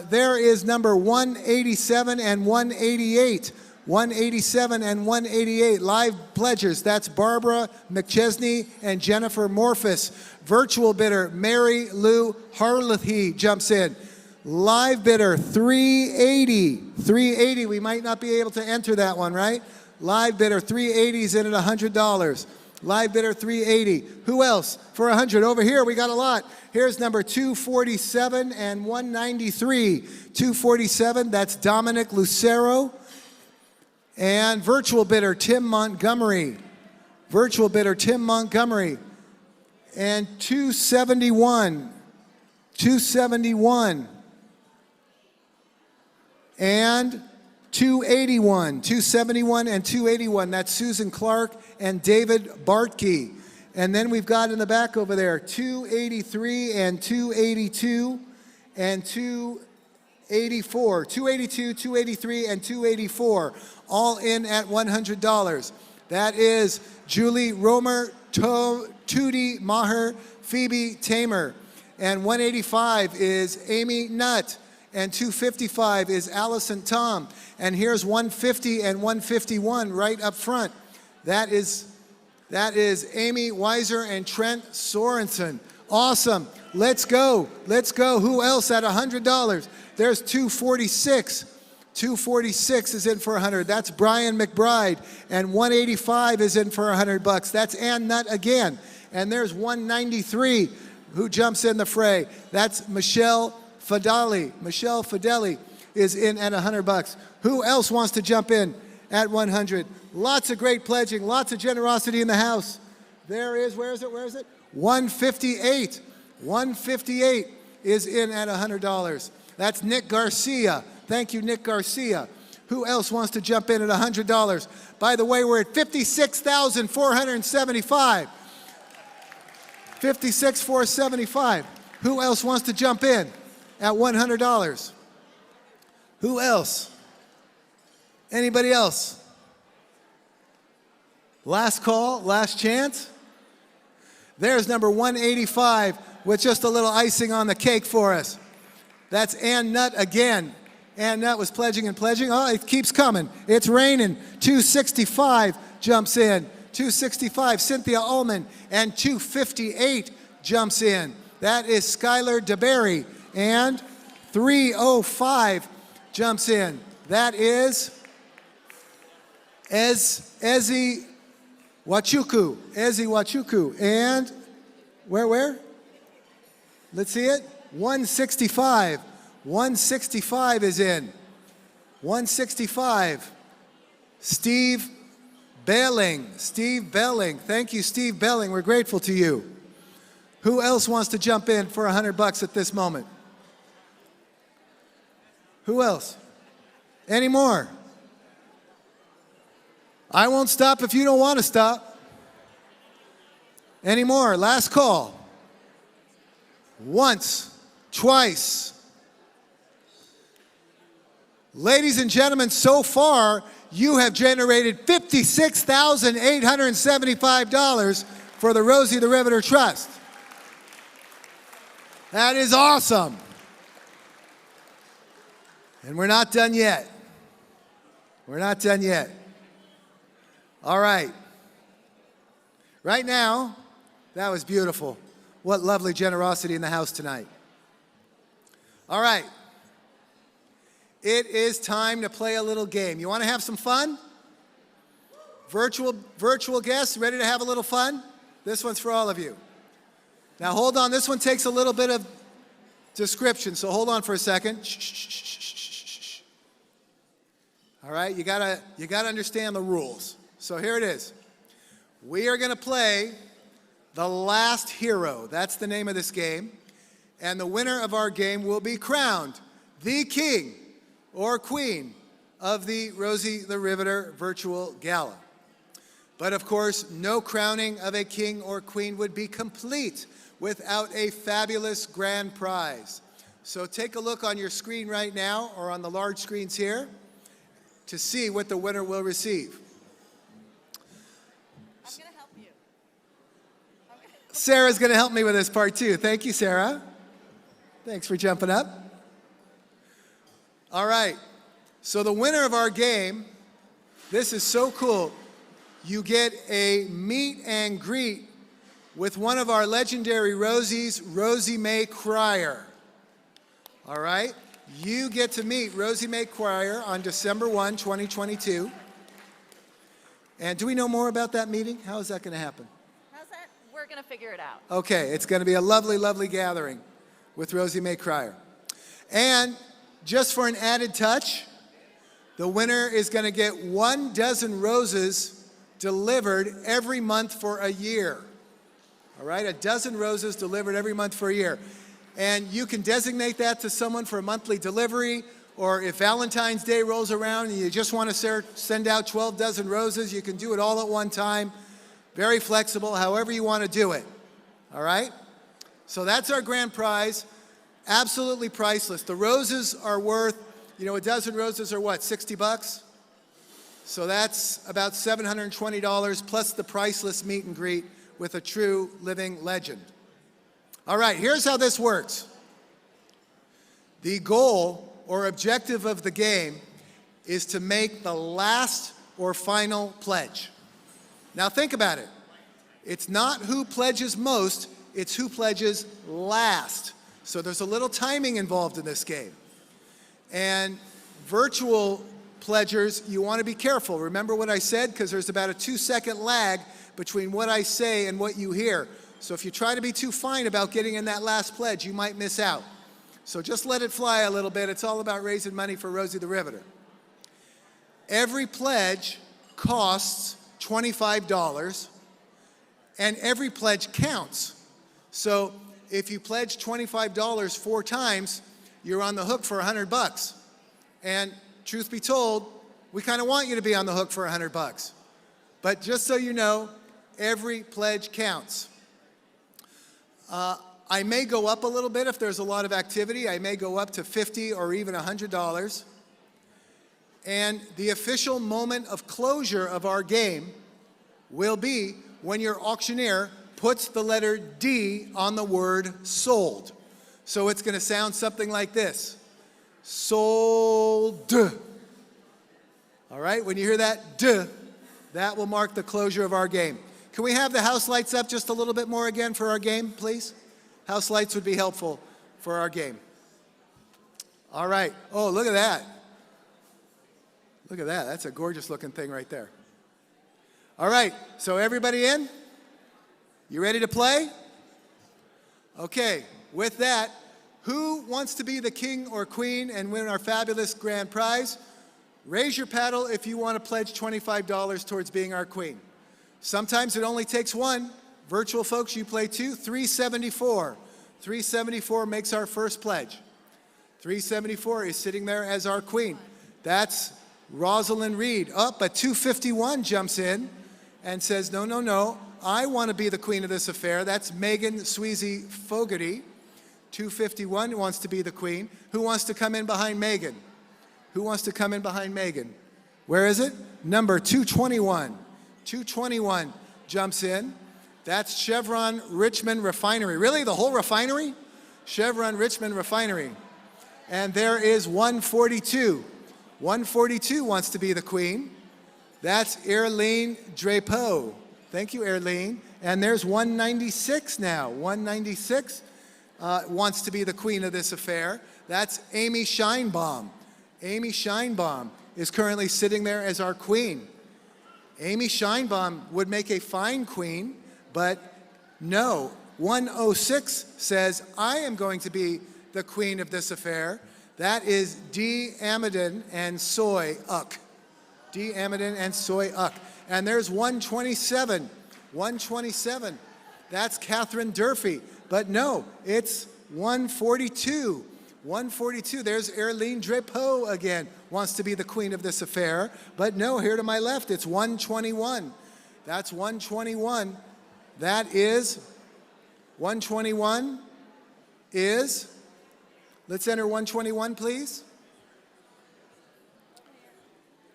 there is number 187 and 188. 187 and 188, live pledgers. That's Barbara McChesney and Jennifer Morphus. Virtual bidder, Mary Lou Harlethy jumps in. Live bidder, 380. 380, we might not be able to enter that one, right? Live bidder, 380 is in at $100. Live bidder 380. Who else? For 100. Over here, we got a lot. Here's number 247 and 193. 247, that's Dominic Lucero. And virtual bidder, Tim Montgomery. Virtual bidder, Tim Montgomery. And 271. 271. And 281. 271 and 281. That's Susan Clark and David Bartkey. And then we've got in the back over there 283 and 282 and 284. 282, 283, and 284. All in at $100. That is Julie Romer, Tootie Maher, Phoebe Tamer. And 185 is Amy Nutt. And 255 is Allison Tom. And here's 150 and 151 right up front. That is Amy Weiser and Trent Sorensen. Awesome. Let's go. Let's go. Who else at $100? There's 246. 246 is in for 100. That's Brian McBride. And 185 is in for $100. That's Ann Nutt again. And there's 193 who jumps in the fray. That's Michelle Fideli. Michelle Fideli is in at $100. Who else wants to jump in at 100? Lots of great pledging, lots of generosity in the house. There is, where is it? 158. 158 is in at $100. That's Nick Garcia. Thank you, Nick Garcia. Who else wants to jump in at $100? By the way, we're at $56,475. $56,475. Who else wants to jump in at $100? Who else? Anybody else? Last call, last chance. There's number 185 with just a little icing on the cake for us. That's Ann Nutt again. Ann Nutt was pledging and pledging. Oh, it keeps coming. It's raining. 265 jumps in. 265, Cynthia Ullman. And 258 jumps in. That is Skylar DeBerry. And 305 jumps in. That is Ezi Wachuku. Ezi Wachuku. And where? Let's see it. 165. 165 is in. 165. Steve Belling. Steve Belling. Thank you, Steve Belling. We're grateful to you. Who else wants to jump in for $100 at this moment? Who else? Any more? I won't stop if you don't want to stop. Any more? Last call. once, twice. Ladies and gentlemen, so far, you have generated $56,875 for the Rosie the Riveter Trust. That is awesome. And we're not done yet. We're not done yet. All right. Right now, that was beautiful. What lovely generosity in the house tonight. All right. It is time to play a little game. You want to have some fun? Virtual guests, ready to have a little fun? This one's for all of you. Now hold on, this one takes a little bit of description, so hold on for a second. Shh, shh, shh, shh, shh, shh. All right, you gotta understand the rules. So here it is. We are gonna play The Last Hero. That's the name of this game. And the winner of our game will be crowned the king or queen of the Rosie the Riveter Virtual Gala. But of course, no crowning of a king or queen would be complete without a fabulous grand prize. So take a look on your screen right now, or on the large screens here, to see what the winner will receive. I'm going to help you. Sarah's going to help me with this part too. Thank you, Sarah. Thanks for jumping up. All right, so the winner of our game, this is so cool. You get a meet and greet with one of our legendary Rosies, Rosie Mae Cryer. All right, you get to meet Rosie Mae Cryer on December 1, 2022. And do we know more about that meeting? How is that going to happen? How's that? We're going to figure it out. Okay, it's going to be a lovely, lovely gathering with Rosie Mae Cryer. And just for an added touch, the winner is going to get 1 dozen roses delivered every month for a year. All right, 1 dozen roses delivered every month for a year. And you can designate that to someone for a monthly delivery, or if Valentine's Day rolls around and you just want to send out 12 dozen roses, you can do it all at one time. Very flexible, however you want to do it. All right? So that's our grand prize. Absolutely priceless. The roses are worth, you know, 1 dozen roses are what, 60 bucks? So that's about $720 plus the priceless meet and greet with a true living legend. All right, here's how this works. The goal or objective of the game is to make the last or final pledge. Now think about it. It's not who pledges most, it's who pledges last. So there's a little timing involved in this game. And virtual pledgers, you want to be careful. Remember what I said? Because there's about a 2-second lag between what I say and what you hear. So if you try to be too fine about getting in that last pledge, you might miss out. So just let it fly a little bit. It's all about raising money for Rosie the Riveter. Every pledge costs $25, and every pledge counts. So if you pledge $25 4 times, you're on the hook for 100 bucks. And truth be told, we kind of want you to be on the hook for 100 bucks. But just so you know, every pledge counts. I may go up a little bit if there's a lot of activity. I may go up to $50 or even $100. And the official moment of closure of our game will be when your auctioneer puts the letter D on the word sold. So it's going to sound something like this. Sold. All right, when you hear that D, that will mark the closure of our game. Can we have the house lights up just a little bit more again for our game, please? House lights would be helpful for our game. All right. Oh, look at that. Look at that. That's a gorgeous looking thing right there. All right. So everybody in? You ready to play? Okay. With that, who wants to be the king or queen and win our fabulous grand prize? Raise your paddle if you want to pledge $25 towards being our queen. Sometimes it only takes 1. Virtual folks, you play 2. 374. 374 makes our first pledge. 374 is sitting there as our queen. That's Rosalind Reed. Up at 251 jumps in and says, no, no, no, I want to be the queen of this affair. That's Megan Sweezy Fogarty. 251 wants to be the queen. Who wants to come in behind Megan? Who wants to come in behind Megan? Where is it? Number 221. 221 jumps in. That's Chevron Richmond Refinery. Really, the whole refinery? Chevron Richmond Refinery. And there is 142. 142 wants to be the queen. That's Erlene Drapeau. Thank you, Erlene. And there's 196 now. 196 wants to be the queen of this affair. That's Amy Scheinbaum. Amy Scheinbaum is currently sitting there as our queen. Amy Scheinbaum would make a fine queen, but no. 106 says, I am going to be the queen of this affair. That is Dee Amidon and Soy Uck. Dee Amidon and Soy Uck. And there's 127. 127. That's Catherine Durfee. But no, it's 142. 142. There's Erlene Drapeau again. Wants to be the queen of this affair. But no, here to my left, it's 121. That's 121. That is 121 is, let's enter 121, please.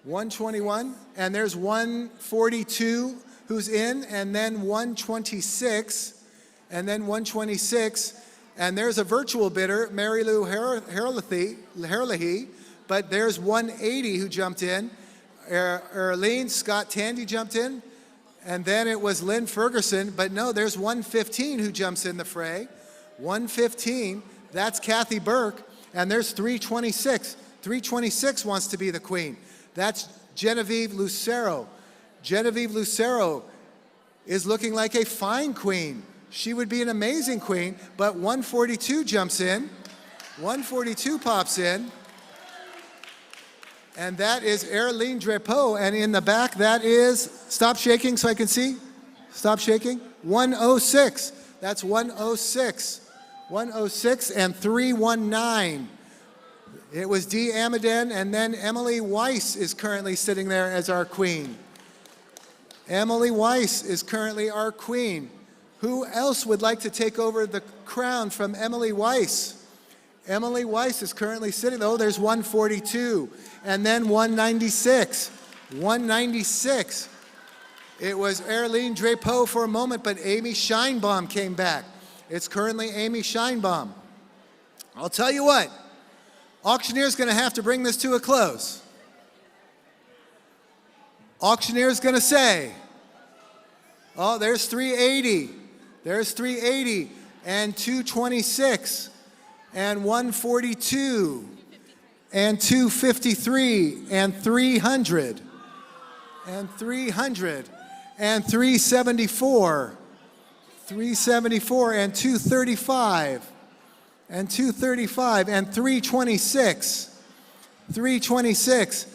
121, and there's 142 who's in, and then 126, and then 126, and there's a virtual bidder, Mary Lou Herlihy, but there's 180 who jumped in. Erlene Scott Tandy jumped in, and then it was Lynn Ferguson, but no, there's 115 who jumps in the fray. 115, that's Kathy Burke, and there's 326. 326 wants to be the queen. That's Genevieve Lucero. Genevieve Lucero is looking like a fine queen. She would be an amazing queen, but 142 jumps in. 142 pops in. And that is Erlene Drapeau. And in the back, that is, stop shaking so I can see. Stop shaking. 106. That's 106. 106 and 319. It was Dee Amidon, and then Emily Weiss is currently sitting there as our queen. Emily Weiss is currently our queen. Who else would like to take over the crown from Emily Weiss? Emily Weiss is currently sitting, oh, there's 142, and then 196. 196. It was Erlene Drapeau for a moment, but Amy Scheinbaum came back. It's currently Amy Scheinbaum. I'll tell you what, auctioneer's gonna have to bring this to a close. Auctioneer's gonna say, oh, there's 380. There's 380 and 226 and 142 and 253 and 300 and 300 and 374, 374 and 235 and 235 and 326, 326.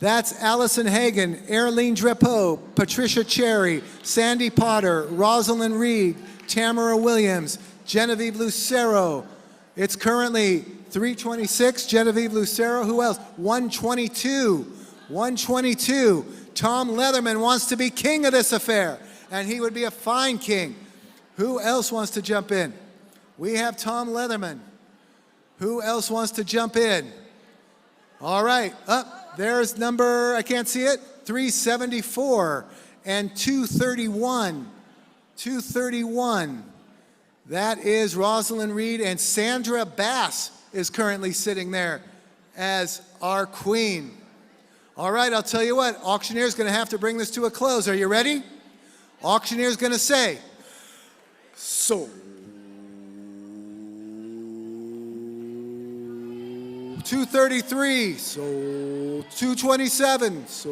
That's Allison Hagen, Erlene Drapeau, Patricia Cherry, Sandy Potter, Rosalind Reed, Tamara Williams, Genevieve Lucero. It's currently 326, Genevieve Lucero. Who else? 122, 122. Tom Leatherman wants to be king of this affair, and he would be a fine king. Who else wants to jump in? We have Tom Leatherman. Who else wants to jump in? All right, up. There's number, I can't see it, 374 and 231. 231. That is Rosalind Reed, and Sandra Bass is currently sitting there as our queen. All right, I'll tell you what, auctioneer's gonna have to bring this to a close. Are you ready? Auctioneer's gonna say, so. 233, so 227, so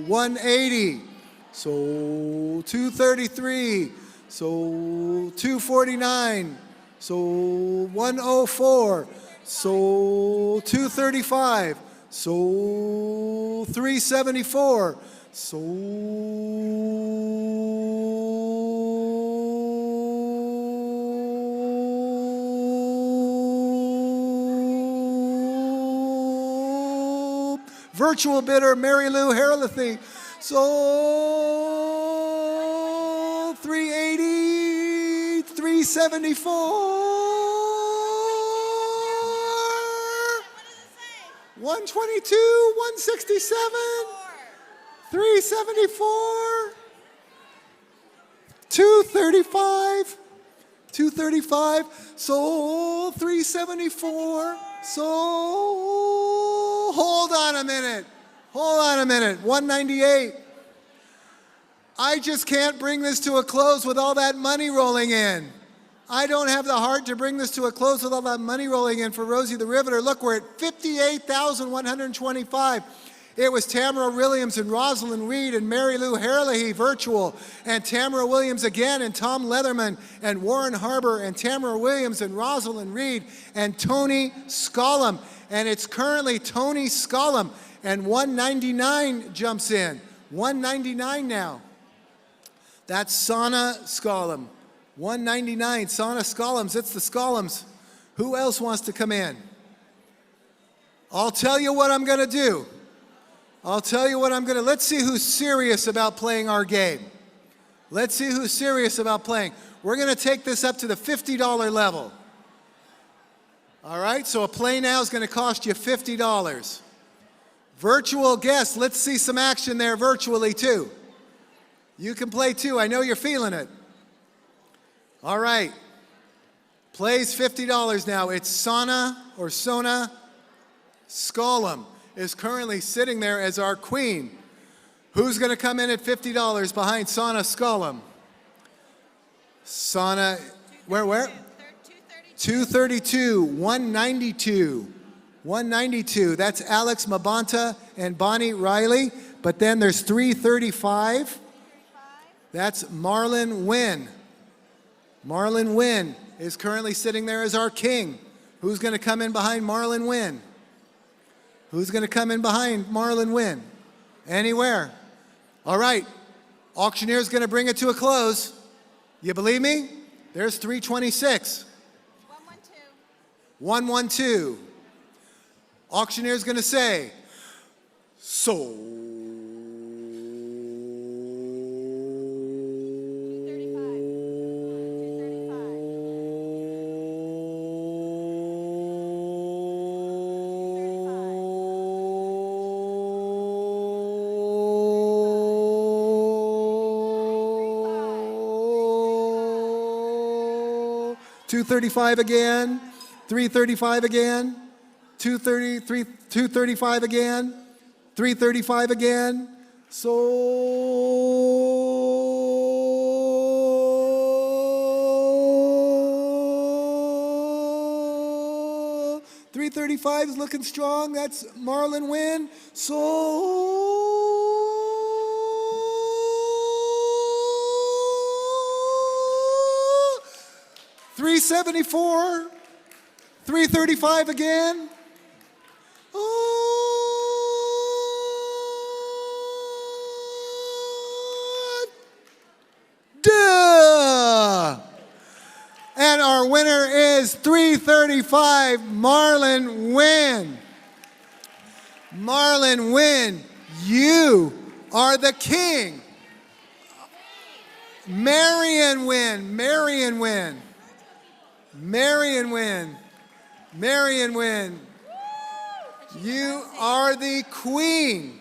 180, so 233, so 249, so 104, so 235, so 374, so virtual bidder Mary Lou Herlihy. So 380, 374, 122, 167, 374, 235, 235, sold 374, sold, hold on a minute, 198. I just can't bring this to a close with all that money rolling in. I don't have the heart to bring this to a close with all that money rolling in for Rosie the Riveter. Look, we're at 58,125. It was Tamara Williams and Rosalind Reed and Mary Lou Herlihy virtual, and Tamara Williams again, and Tom Leatherman and Warren Harbour, and Tamara Williams and Rosalind Reed and Tony Scollum. And it's currently Tony Scollum, and 199 jumps in. 199 now. That's Sana Scollum. 199, Sana Scollums. It's the Scollums. Who else wants to come in? I'll tell you what I'm going to do. Let's see who's serious about playing our game. Let's see who's serious about playing. We're going to take this up to the $50 level. All right, so a play now is going to cost you $50. Virtual guests, let's see some action there virtually too. You can play too, I know you're feeling it. All right, plays $50 now. It's Sona Scollum is currently sitting there as our queen. Who's going to come in at $50 behind Sana Scollum? Sana, where? 232, 192, 192. That's Alex Mabanta and Bonnie Riley. But then there's 335. That's Marlon Wynn. Marlon Wynn is currently sitting there as our king. Who's going to come in behind Marlon Wynn? Who's going to come in behind Marlon Wynn? Anywhere. All right. Auctioneer's going to bring it to a close. You believe me? There's 326. 112. Auctioneer's going to say, sold. 235 again, 335 again, 235 again, 335 again, sold. 335 is looking strong. That's Marlon Wynn. Sold. 374, 335 again. Duh! And our winner is 335, Marlon Wynn. Marlon Wynn, you are the king. Marion Wynn, Marion Wynn. Marion Wynn, Marion Wynn, you are the queen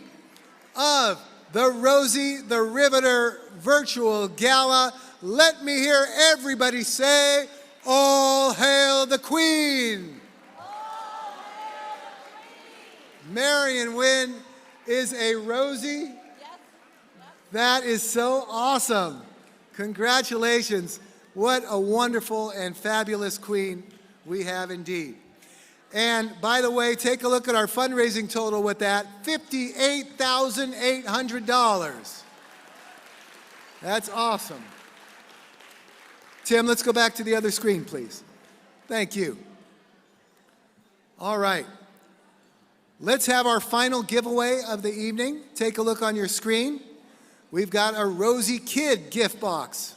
of the Rosie the Riveter virtual gala. Let me hear everybody say, all hail the queen. Marion Wynn is a Rosie. That is so awesome. Congratulations. What a wonderful and fabulous queen we have indeed. And by the way, take a look at our fundraising total with that, $58,800. That's awesome. Tim, let's go back to the other screen, please. Thank you. All right. Let's have our final giveaway of the evening. Take a look on your screen. We've got a Rosie Kid gift box.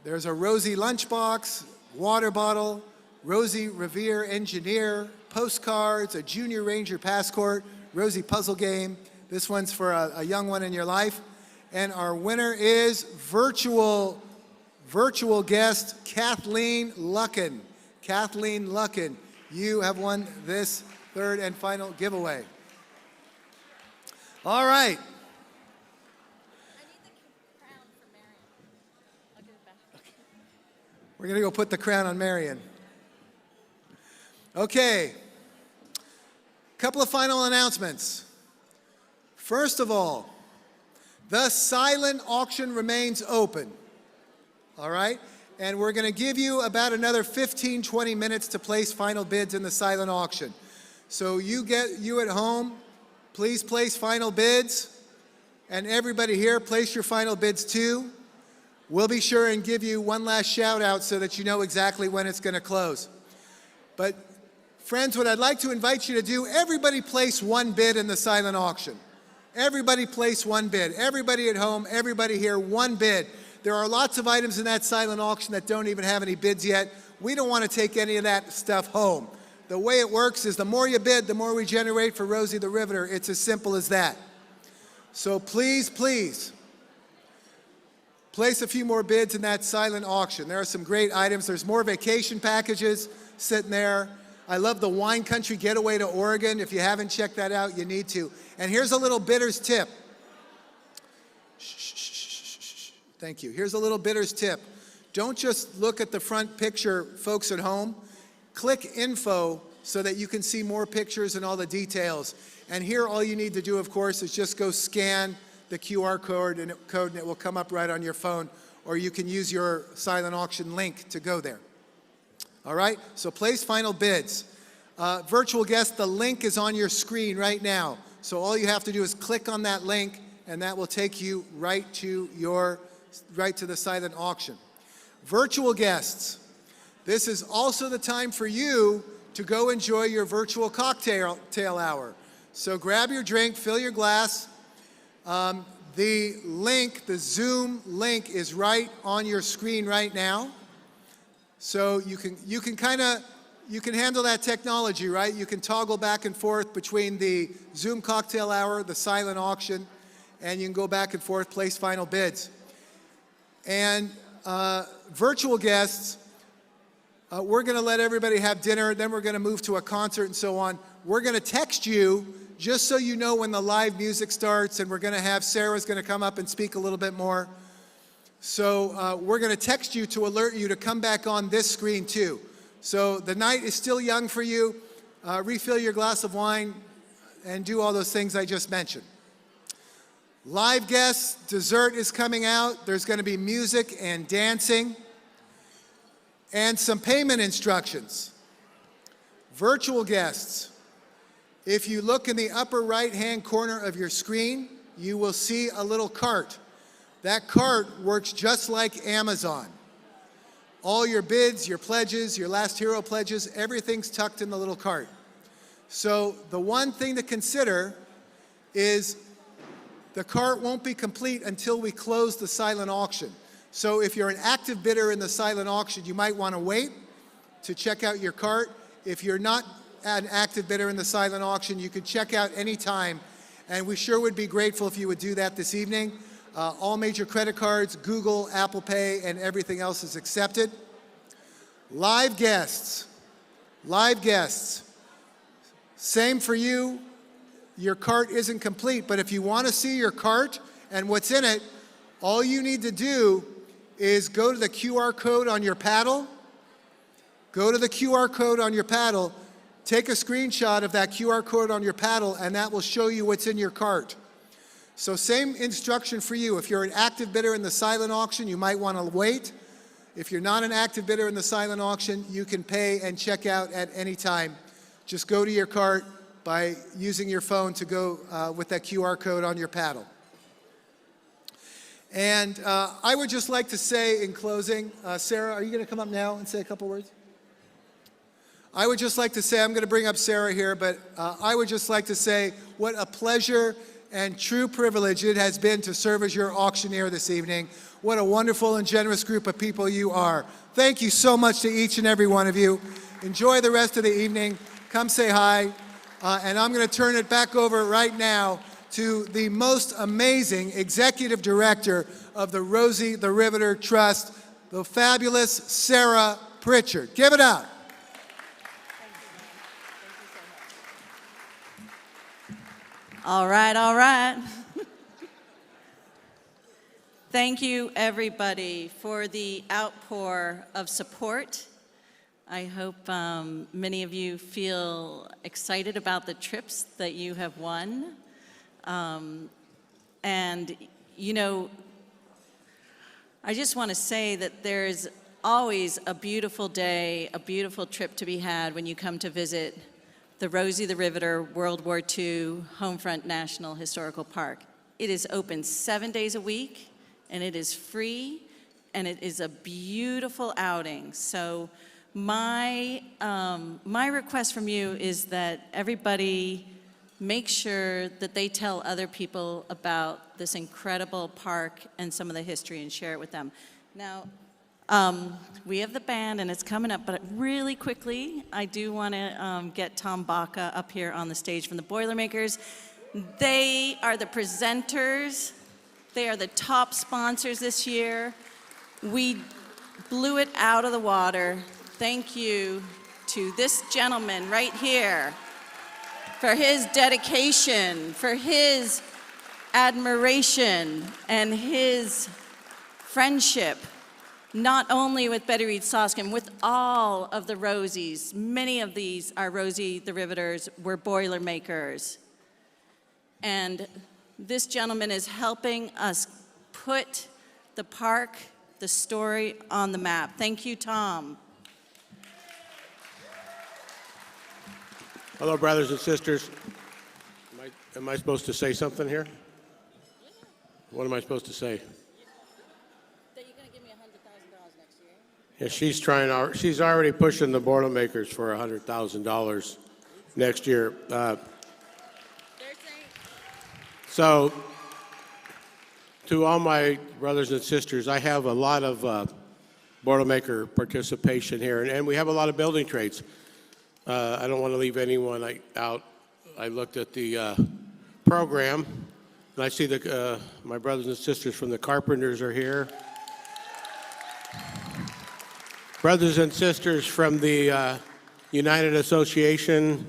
There's a Rosie lunchbox, water bottle, Rosie Revere Engineer, postcards, a Junior Ranger passport, Rosie puzzle game. This one's for a young one in your life. And our winner is virtual guest Kathleen Lucken. Kathleen Lucken, you have won this third and final giveaway. All right. We're going to go put the crown on Marion. Okay. Couple of final announcements. First of all, the silent auction remains open. All right? And we're going to give you about another 15, 20 minutes to place final bids in the silent auction. So you at home, please place final bids. And everybody here, place your final bids too. We'll be sure and give you one last shout out so that you know exactly when it's going to close. But friends, what I'd like to invite you to do, everybody place one bid in the silent auction. Everybody place one bid. Everybody at home, everybody here, one bid. There are lots of items in that silent auction that don't even have any bids yet. We don't want to take any of that stuff home. The way it works is the more you bid, the more we generate for Rosie the Riveter. It's as simple as that. So please, please, place a few more bids in that silent auction. There are some great items. There's more vacation packages sitting there. I love the wine country getaway to Oregon. If you haven't checked that out, you need to. And here's a little bitters tip. Thank you. Here's a little bitters tip. Don't just look at the front picture, folks at home. Click info so that you can see more pictures and all the details. And here all you need to do, of course, is just go scan the QR code and it will come up right on your phone, or you can use your silent auction link to go there. All right, so place final bids. Virtual guests, the link is on your screen right now. So all you have to do is click on that link and that will take you right to the silent auction. Virtual guests, this is also the time for you to go enjoy your virtual cocktail hour. So grab your drink, fill your glass. The link, the Zoom link is right on your screen right now. So you can handle that technology, right? You can toggle back and forth between the Zoom cocktail hour, the silent auction, and you can go back and forth, place final bids. And virtual guests, we're going to let everybody have dinner, then we're going to move to a concert and so on. We're going to text you just so you know when the live music starts, and we're going to have Sarah's going to come up and speak a little bit more. So we're going to text you to alert you to come back on this screen too. So the night is still young for you. Refill your glass of wine and do all those things I just mentioned. Live guests, dessert is coming out. There's going to be music and dancing and some payment instructions. Virtual guests, if you look in the upper right-hand corner of your screen, you will see a little cart. That cart works just like Amazon. All your bids, your pledges, your last hero pledges, everything's tucked in the little cart. So the one thing to consider is the cart won't be complete until we close the silent auction. So if you're an active bidder in the silent auction, you might want to wait to check out your cart. If you're not an active bidder in the silent auction, you could check out anytime, and we sure would be grateful if you would do that this evening. All major credit cards, Google, Apple Pay, and everything else is accepted. Live guests, same for you. Your cart isn't complete, but if you want to see your cart and what's in it, all you need to do is go to the QR code on your paddle. Go to the QR code on your paddle, take a screenshot of that QR code on your paddle, and that will show you what's in your cart. So same instruction for you. If you're an active bidder in the silent auction, you might want to wait. If you're not an active bidder in the silent auction, you can pay and check out at any time. Just go to your cart by using your phone to go with that QR code on your paddle. And I would just like to say in closing, Sarah, are you going to come up now and say a couple words? I would just like to say, I'm going to bring up Sarah here, but I would just like to say what a pleasure and true privilege it has been to serve as your auctioneer this evening. What a wonderful and generous group of people you are. Thank you so much to each and every one of you. Enjoy the rest of the evening. Come say hi. And I'm going to turn it back over right now to the most amazing executive director of the Rosie the Riveter Trust, the fabulous Sarah Pritchard. Give it up. All right, all right. Thank you, everybody, for the outpour of support. I hope many of you feel excited about the trips that you have won. And, you know, I just want to say that there's always a beautiful day, a beautiful trip to be had when you come to visit the Rosie the Riveter World War II Homefront National Historical Park. It is open 7 days a week, and it is free, and it is a beautiful outing. So my request from you is that everybody make sure that they tell other people about this incredible park and some of the history and share it with them. Now, we have the band and it's coming up, but really quickly, I do want to get Tom Baca up here on the stage from the Boilermakers. They are the presenters. They are the top sponsors this year. We blew it out of the water. Thank you to this gentleman right here for his dedication, for his admiration, and his friendship, not only with Betty Reid Soskin, with all of the Rosies. Many of these are Rosie the Riveters, were Boilermakers. And this gentleman is helping us put the park, the story on the map. Thank you, Tom. Hello, brothers and sisters. Am I supposed to say something here? What am I supposed to say? That you're going to give me $100,000 next year. Yeah, she's already pushing the Boilermakers for $100,000 next year. So, to all my brothers and sisters, I have a lot of Boilermaker participation here, and we have a lot of building trades. I don't want to leave anyone out. I looked at the program, and I see my brothers and sisters from the Carpenters are here. Brothers and sisters from the United Association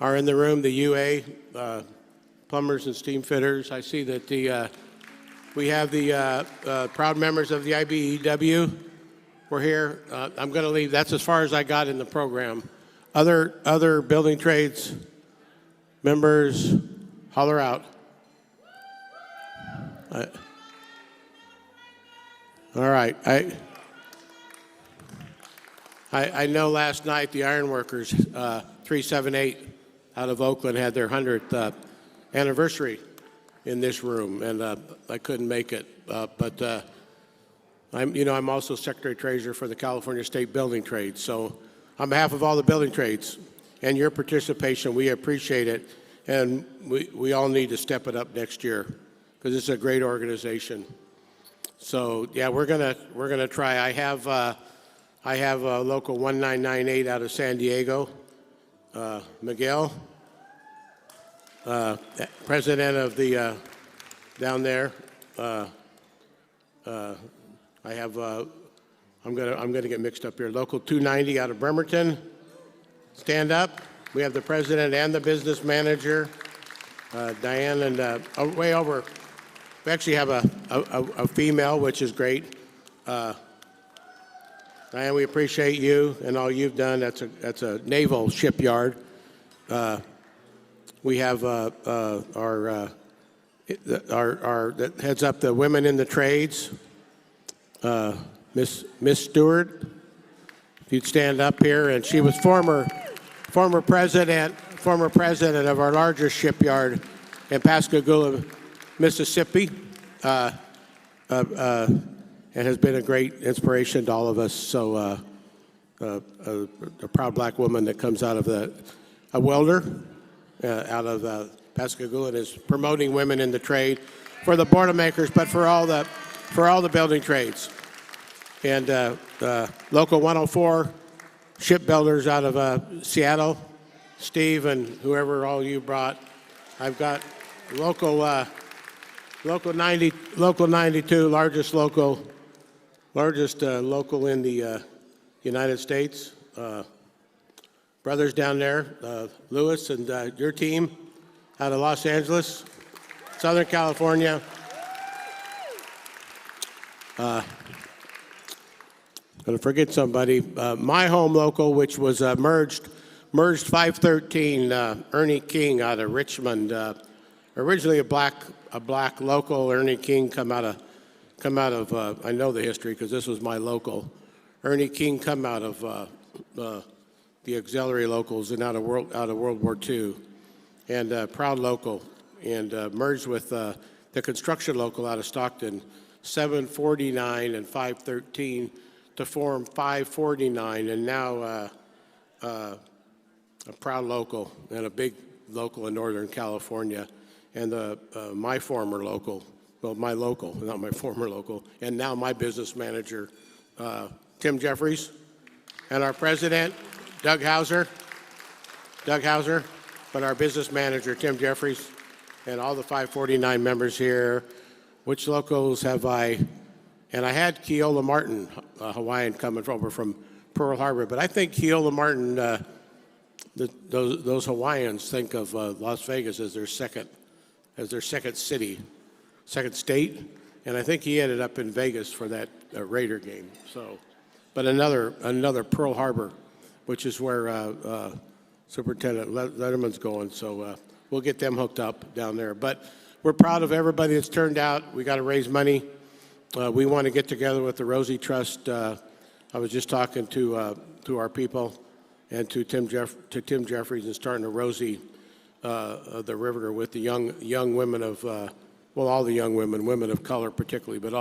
are in the room, the UA, plumbers and steam fitters. I see that we have the proud members of the IBEW. We're here. I'm going to leave. That's as far as I got in the program. Other building trades members, holler out. All right. I know last night the Ironworkers 378 out of Oakland had their 100th anniversary in this room, and I couldn't make it. But I'm also Secretary Treasurer for the California State Building Trades. So on behalf of all the building trades and your participation, we appreciate it, and we all need to step it up next year because it's a great organization. So yeah, we're gonna try. I have local 1998 out of San Diego, Miguel, president of the down there. I have. I'm gonna get mixed up here. Local 290 out of Bremerton. Stand up. We have the president and the business manager, Diane, and way over. We actually have a female, which is great. Diane, we appreciate you and all you've done. That's a naval shipyard. We have our that heads up the women in the trades. Miss Stewart, if you'd stand up here, and she was former president of our largest shipyard in Pascagoula, Mississippi, and has been a great inspiration to all of us. So, a proud black woman that comes out of a welder out of Pascagoula and is promoting women in the trade for the Boilermakers, but for all the building trades. And local 104 shipbuilders out of Seattle, Steve and whoever all you brought. I've got local 92, largest local in the United States. Brothers down there, Lewis and your team out of Los Angeles, Southern California. Gonna forget somebody. My home local, which was merged 513, Ernie King out of Richmond. Originally a black local. Ernie King come out of I know the history because this was my local. Ernie King come out of the auxiliary locals and out of World War II, and proud local, and merged with the construction local out of Stockton, 749 and 513 to form 549, and now a proud local and a big local in Northern California, and my former local, well, my local, not my former local, and now my business manager, Tim Jeffries, and our president, Doug Hauser, but our business manager, Tim Jeffries, and all the 549 members here. Which locals have I? And I had Keola Martin, a Hawaiian, coming over from Pearl Harbor, but I think Keola Martin, those Hawaiians think of Las Vegas as their second city, second state, and I think he ended up in Vegas for that Raider game. So, but another Pearl Harbor, which is where Superintendent Leatherman's going. So we'll get them hooked up down there. But we're proud of everybody that's turned out. We got to raise money. We want to get together with the Rosie Trust. I was just talking to our people and to Tim Jeffries and starting a Rosie the Riveter with the young women of all the young women of color particularly, but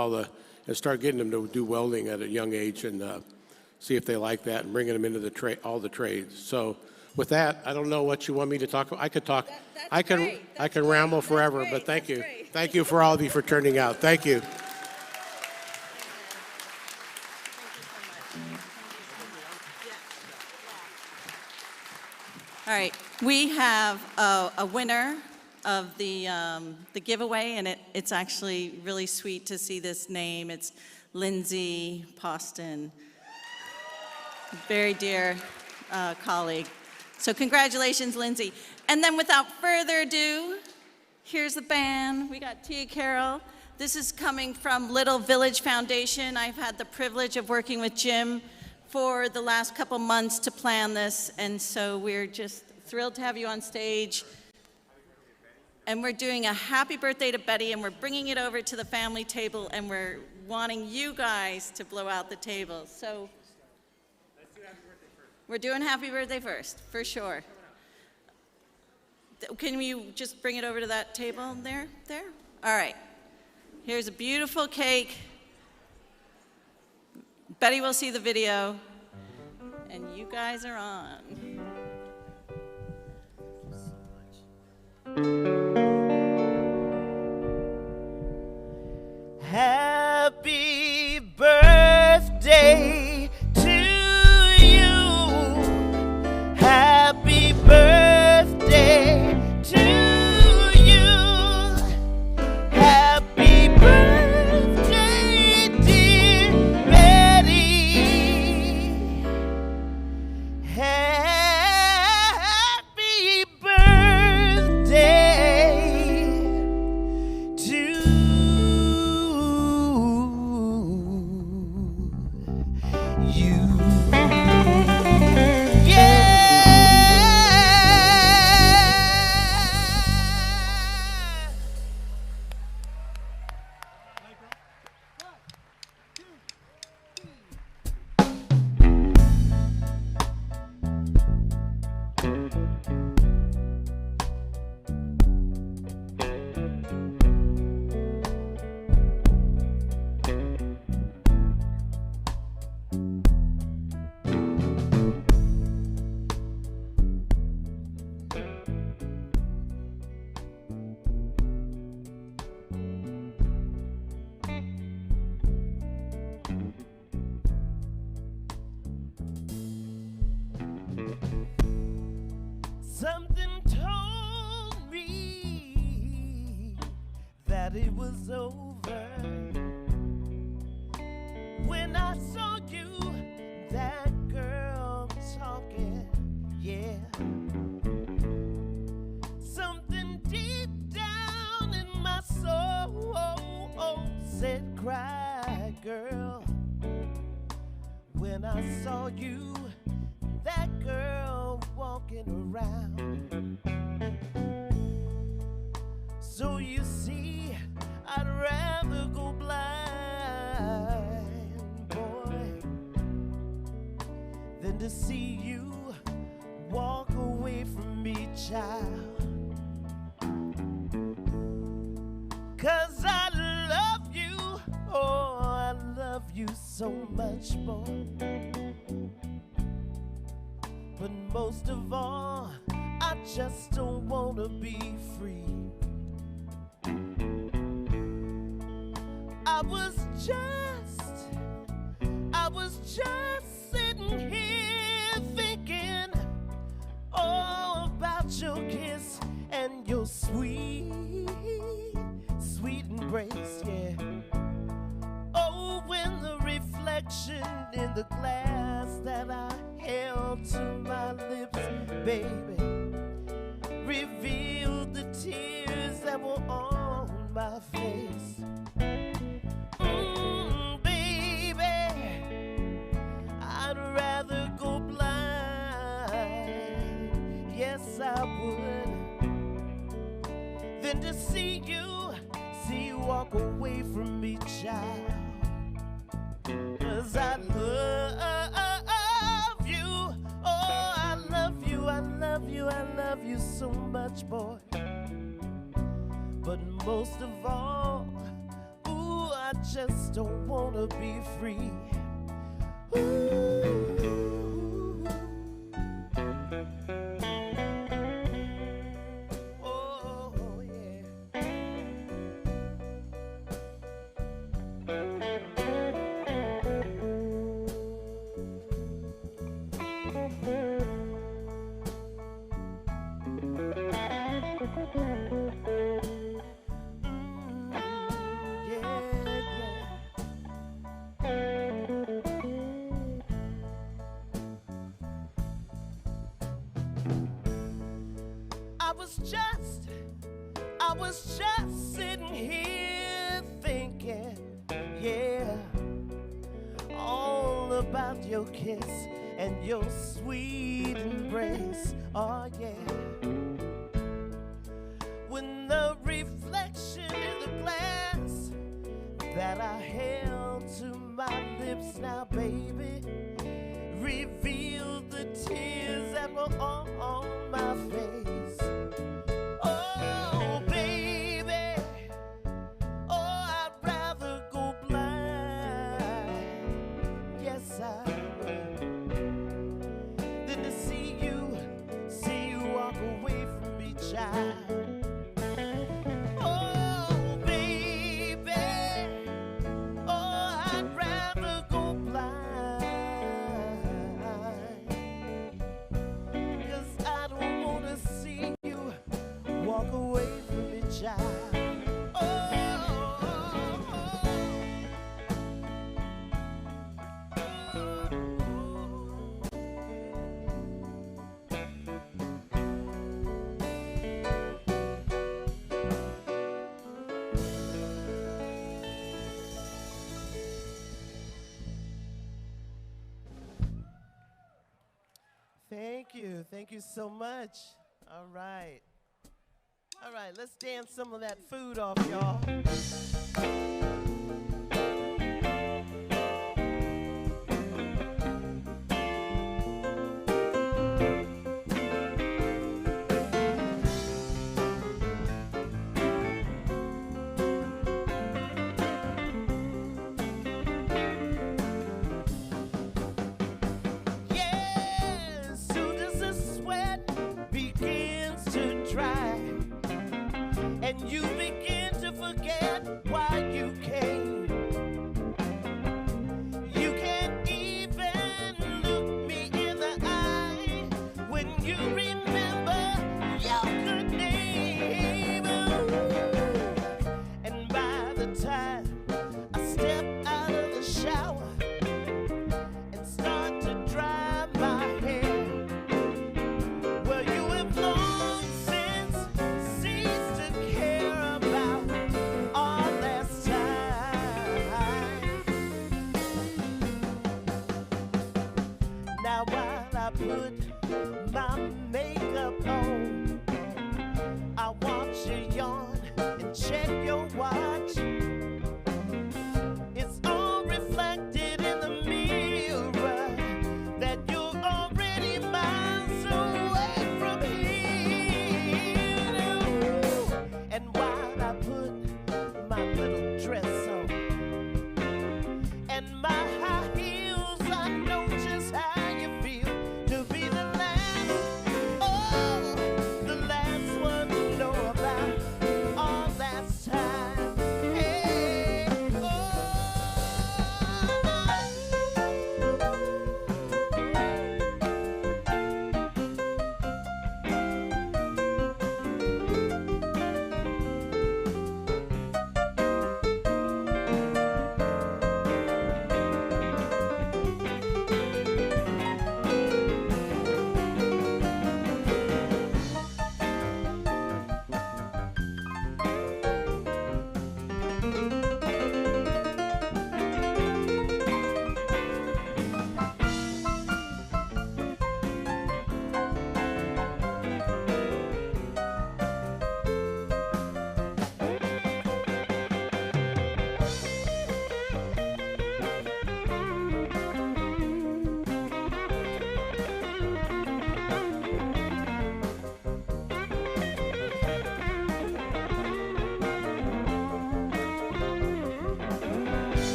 and start getting them to do welding at a young age and see if they like that and bringing them into all the trades. So with that, I don't know what you want me to talk about. I could talk. I can ramble forever, but thank you. Thank you for all of you for turning out. Thank you. All right, we have a winner of the giveaway, and it's actually really sweet to see this name. It's Lindsay Poston, very dear colleague. So congratulations, Lindsay. And then without further ado, here's the band. We got Tia Carroll. This is coming from Little Village Foundation. I've had the privilege of working with Jim for the last couple months to plan this, and so we're just thrilled to have you on stage. And we're doing a happy birthday to Betty, and we're bringing it over to the family table, and we're wanting you guys to blow out the table. So we're doing happy birthday first, for sure. Can you just bring it over to that table there? All right. Here's a beautiful cake. Betty will see the video, and you guys are on. Happy birthday to you. Happy birthday to you. Happy birthday, dear Betty. Happy birthday to you. Something told me that it was over when I saw you, that girl talking, yeah. Something did said cry, girl, when I saw you, that girl walking around. So you see, I'd rather go blind, boy, than to see you walk away from me, child. 'Cause I love you, oh, I love you so much, boy. But most of all, I just don't wanna be free. I was just sitting here thinking, oh, about your kiss and your sweet, sweet embrace, yeah. Oh, when the reflection in the glass that I held to my lips, baby, revealed the tears that were on my face. Baby, I'd rather go blind, yes I would, than to see you walk away from me, child. 'Cause I love you, oh, I love you, I love you, I love you so much, boy. But most of all, ooh, I just don't wanna be free. Ooh. I was just sitting here thinking, yeah, all about your kiss and your sweet embrace, oh yeah. When the reflection in the glass that I held to my lips now, baby, revealed the tears that were on my face. Oh, baby, oh, I'd rather go blind, yes I would, than to see you walk away from me, child. Oh, baby, oh, I'd rather go blind, 'cause I don't wanna see you walk away from me, child. Thank you so much. All right, let's dance some of that food off, y'all. And you begin to forget why you came.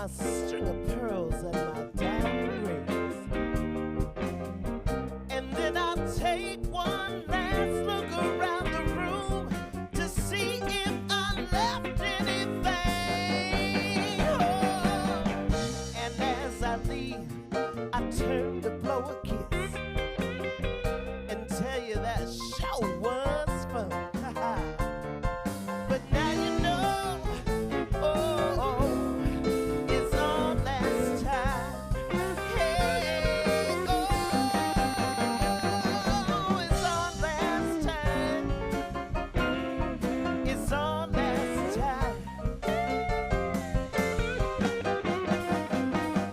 string of pearls and my diamond rings. And then I'll take one last look around the room to see if I left anything. Oh. And as I leave, I turn to blow a kiss and tell you that show was fun. But now you know, oh, it's our last time. Hey, oh, it's our last time. It's our last time.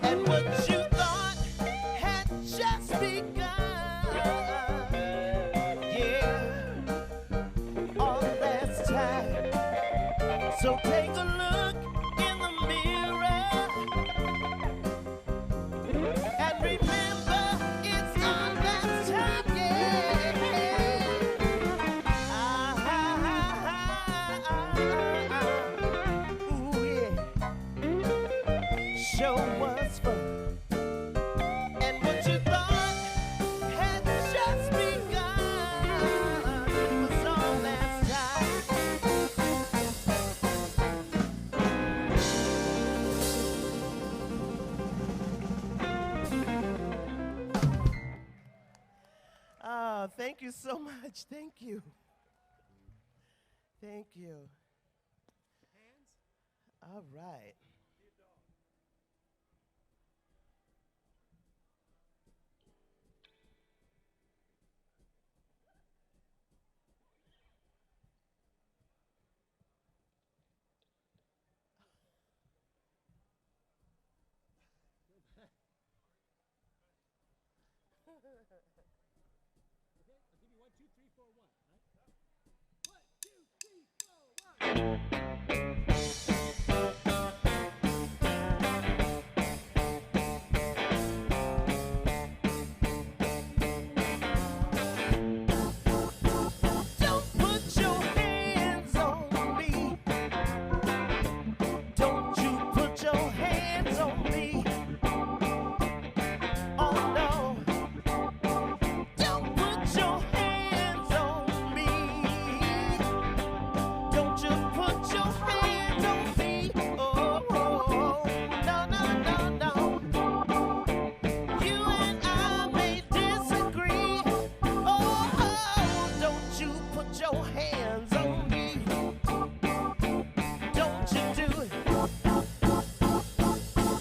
And what you thought had just begun, yeah, our last time. So take a look in the mirror and remember it's our last time, yeah. Ooh, yeah. Show was fun. And what you thought had just begun was our last time. Thank you so much. Thank you. Thank you. All right. Don't put your hands on me. Don't you put your hands on me. Oh no. Don't put your hands on me. Don't you put your hands on me. Oh, no, no, no, no. You and I may disagree. Oh, don't you put your hands on me. Don't you do it.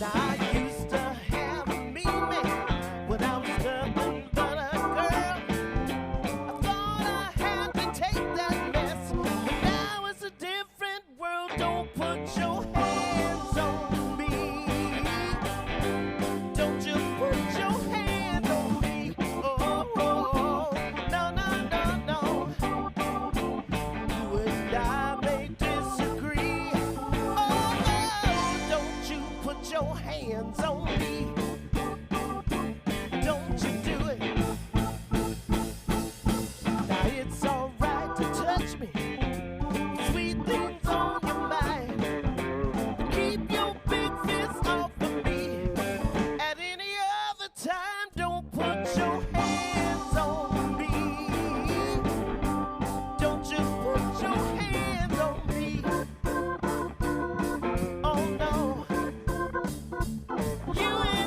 Now, I used to have a mean man when I was nothing but a girl. I thought I had to take that mess, but now it's a different world. Don't put your hands on me. Don't you put your hands on me. Oh, no, no, no, no. You and I may disagree. Oh, don't you put your hands on me. Don't you do it. Now it's alright to touch me. Sweet things on your mind. But keep your big fist off of me. At any other time, don't put your hands on me. Don't you put your hands on me. Oh no. You and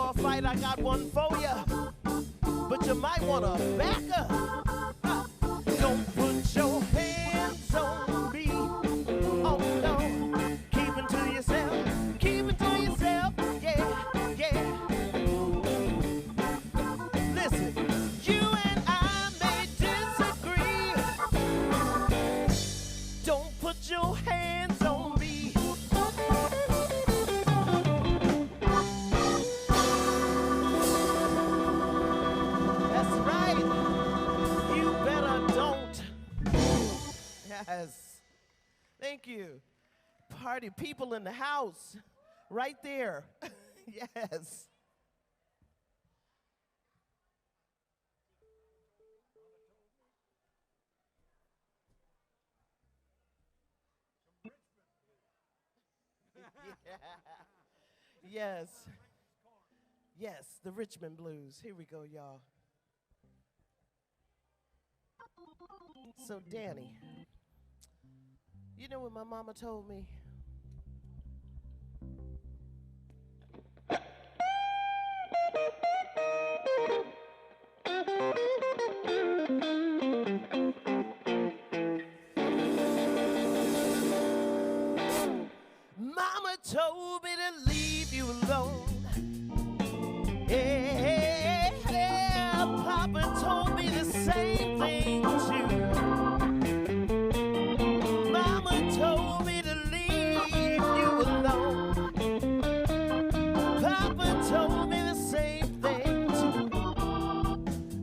for a fight, I got one for ya. But you might wanna back up. Don't put your hands on me. Oh no, keep it to yourself. Keep it to yourself. Yeah, yeah. Listen, you and I may disagree. Don't put your hands on me. That's right. You better don't. Yes. Thank you. Party people in the house. Right there. Yes. Yes. Yes, the Richmond blues. Here we go, y'all. So, Danny, you know what my mama told me? Mama told me to leave you alone. Yeah, Papa told me the same thing too. Mama told me to leave you alone. Papa told me the same thing too.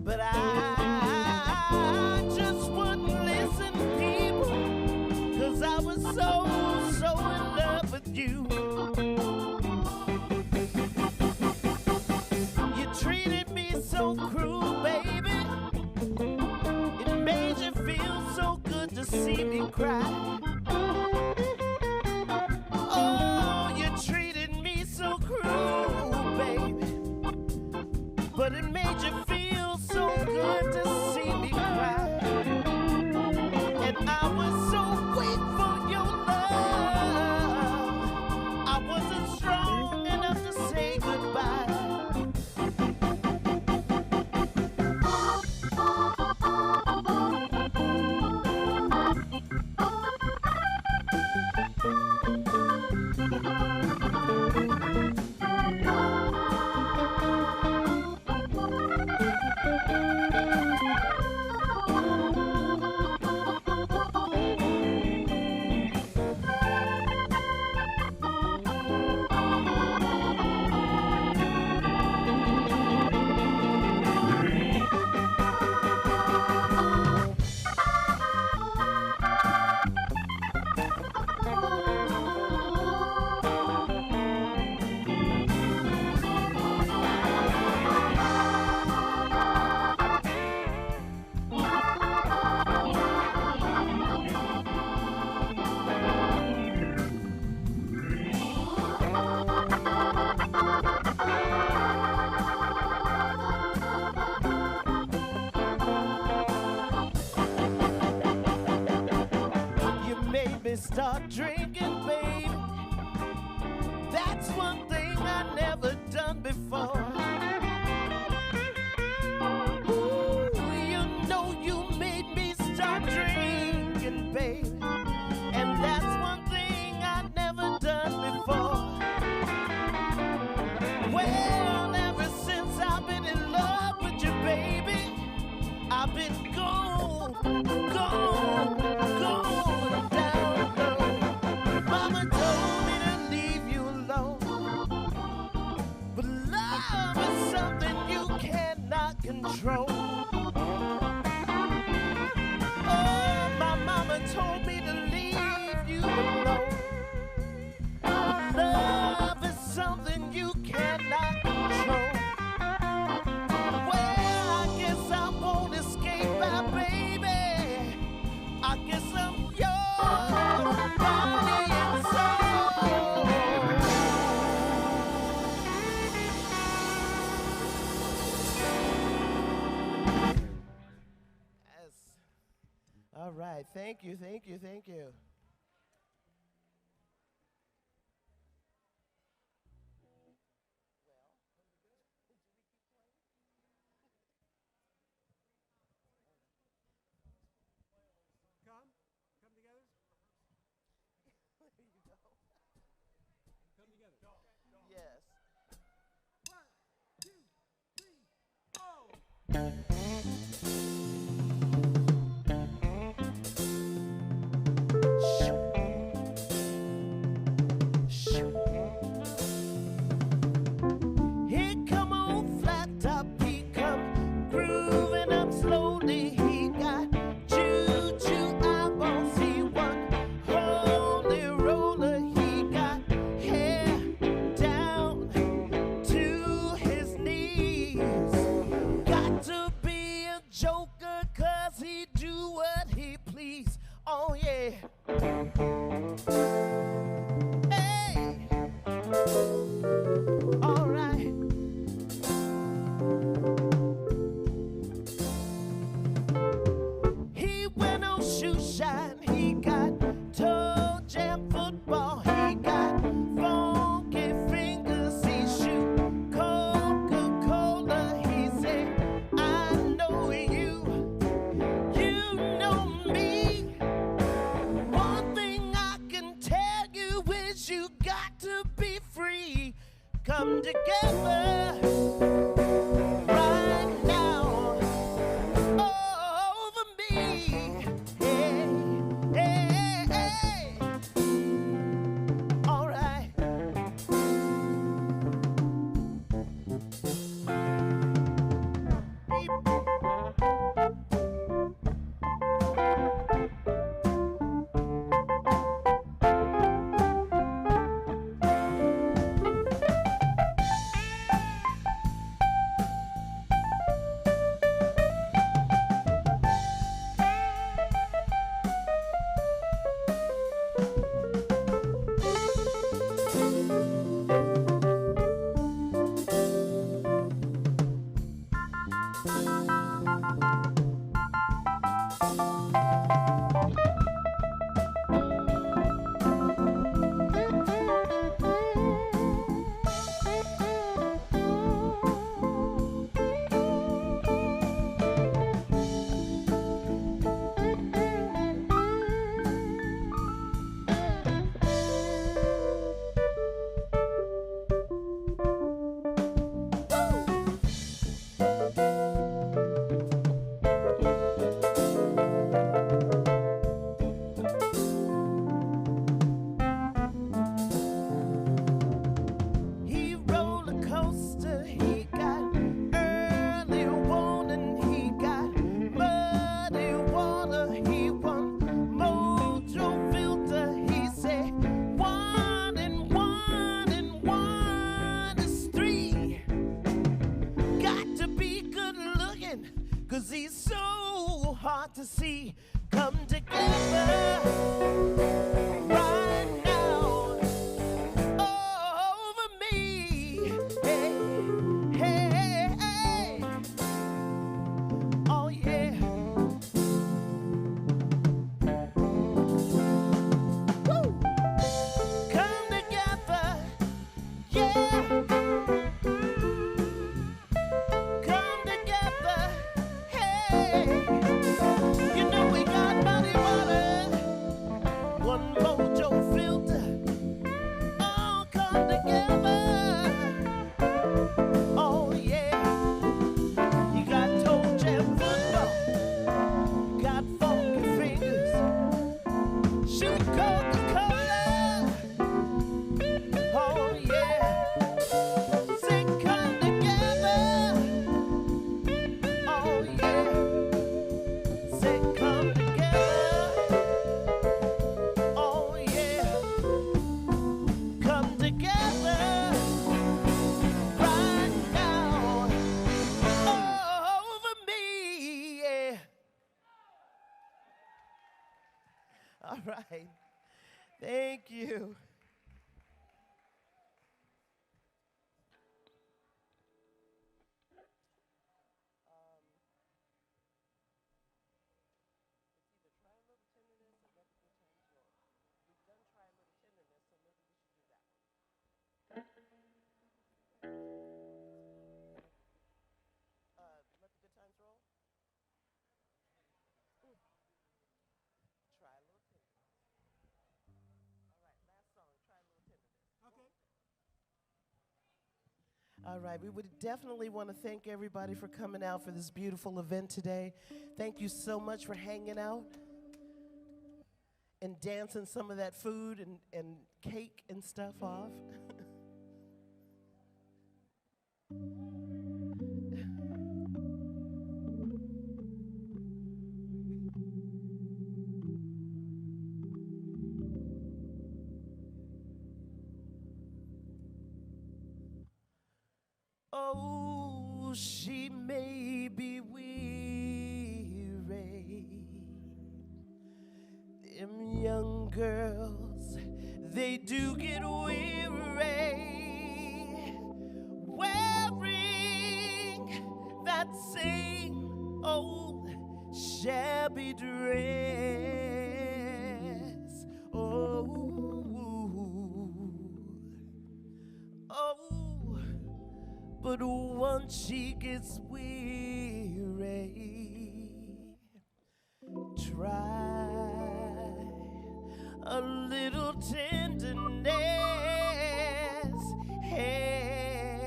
But I just wouldn't listen, people, 'cause I was so in love with you. You treated me so cruel, baby. It made you feel so good to see me cry. Oh, you treated me so cruel, baby. But it made you feel so good to see me cry. And I was so weak for your love. I wasn't strong enough to say goodbye. Start drinking, baby. That's one thing I never done before. Ooh, you know you made me start drinking, baby. And that's one thing I never done before. Well, ever since I've been in love with you, baby, I've been gone down. Mama told me to leave you alone. But love is something you cannot control. Oh, my mama told me to leave you alone. But love is something you cannot control. Well, I guess I won't escape my baby. I guess I'm yours, body and soul. Yes. All right. Thank you. Thank you. Thank you. together right now over me. Hey, hey, hey. All right. He roller coaster, he got early warning, he got muddy water, he won mojo filter, he said 1 and 1 and 1 is 3. Got to be good looking, 'cause he's so hard to see. Come together right now over me. Hey, hey, hey. Oh yeah. Woo. Come together, yeah. Come together, hey. You know we got muddy water, one mojo filter. All come together. Oh yeah. You got toe jam football, got funky fingers. Shoot Coca-Cola. Oh yeah. Say come together. Oh yeah. Say come together. Oh yeah. Come together right now over me. Yeah. All right. Thank you. Let the good times roll. Try a little tenderness. All right, last song. Try a little tenderness. Okay. All right, we would definitely want to thank everybody for coming out for this beautiful event today. Thank you so much for hanging out and dancing some of that food and cake and stuff off. Oh, she may be weary. Them young girls, they do get weary, wearing that same old shabby dress. Oh, oh, but once she gets weary, try a little tenderness. Hey,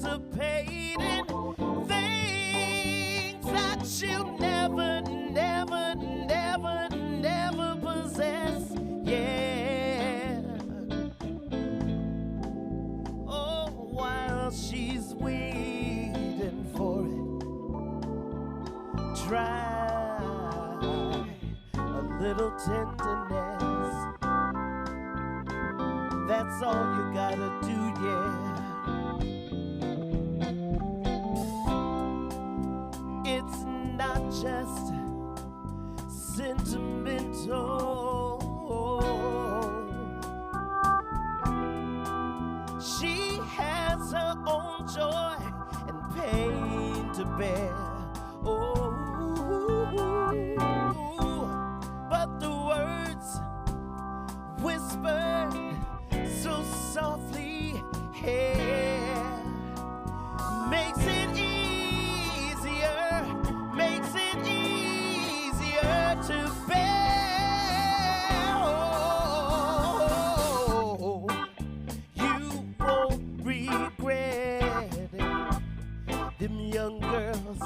participate in things that she'll never, never, never, never possess. Yeah. Oh, while she's waiting for it, try a little tenderness. That's all you gotta do, yeah. It's not just sentimental. She has her own joy and pain to bear. Oh, but the words whispered so softly here makes it easier to bear. Oh, you won't regret it. Them young girls,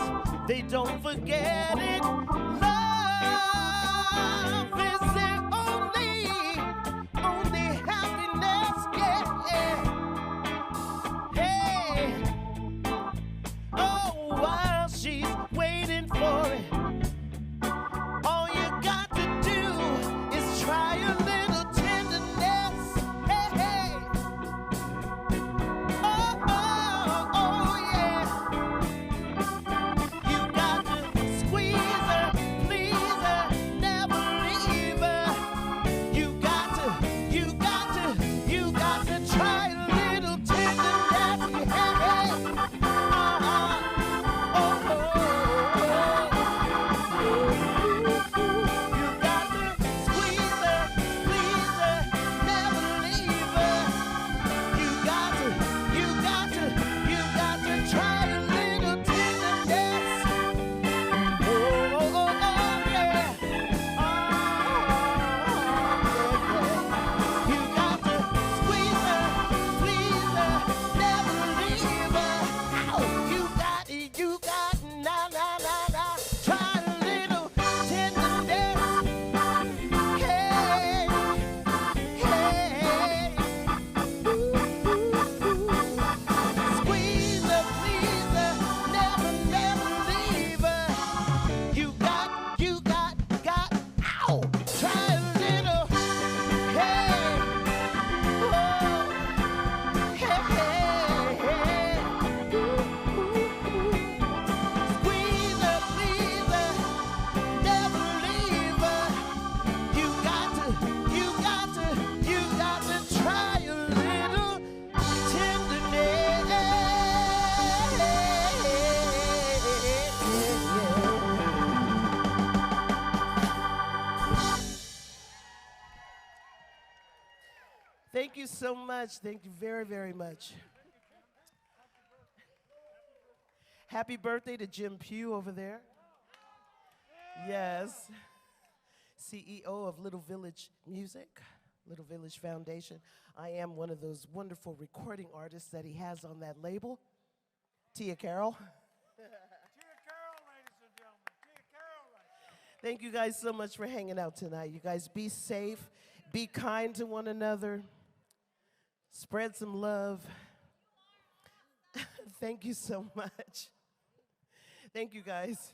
they don't forget it. Love is their only happiness, yeah. Hey, oh, while she's waiting for it, all you got to do is try a little tenderness. Hey, hey. Oh, oh, oh, yeah. You got to squeeze her, please her, never leave her. You got to try a little tenderness. Hey, hey. Oh, oh, oh. You got to squeeze her, please her, never leave her. You got to try a little tenderness. Oh, oh, oh, yeah. You got to squeeze her, please her, never leave her. Ow. You got, na, na, na, na. Try a little tenderness. Hey, hey. Squeeze her, please her, never, never leave her. You got, ow. Try a little, hey, oh, hey, hey. Squeeze her, please her, never leave her. You got to try a little tenderness. Thank you so much. Thank you very, very much. Happy birthday to Jim Pugh over there. Yes. CEO of Little Village Music, Little Village Foundation. I am one of those wonderful recording artists that he has on that label. Tia Carroll. Thank you guys so much for hanging out tonight. You guys be safe, be kind to one another, spread some love. Thank you so much. Thank you guys.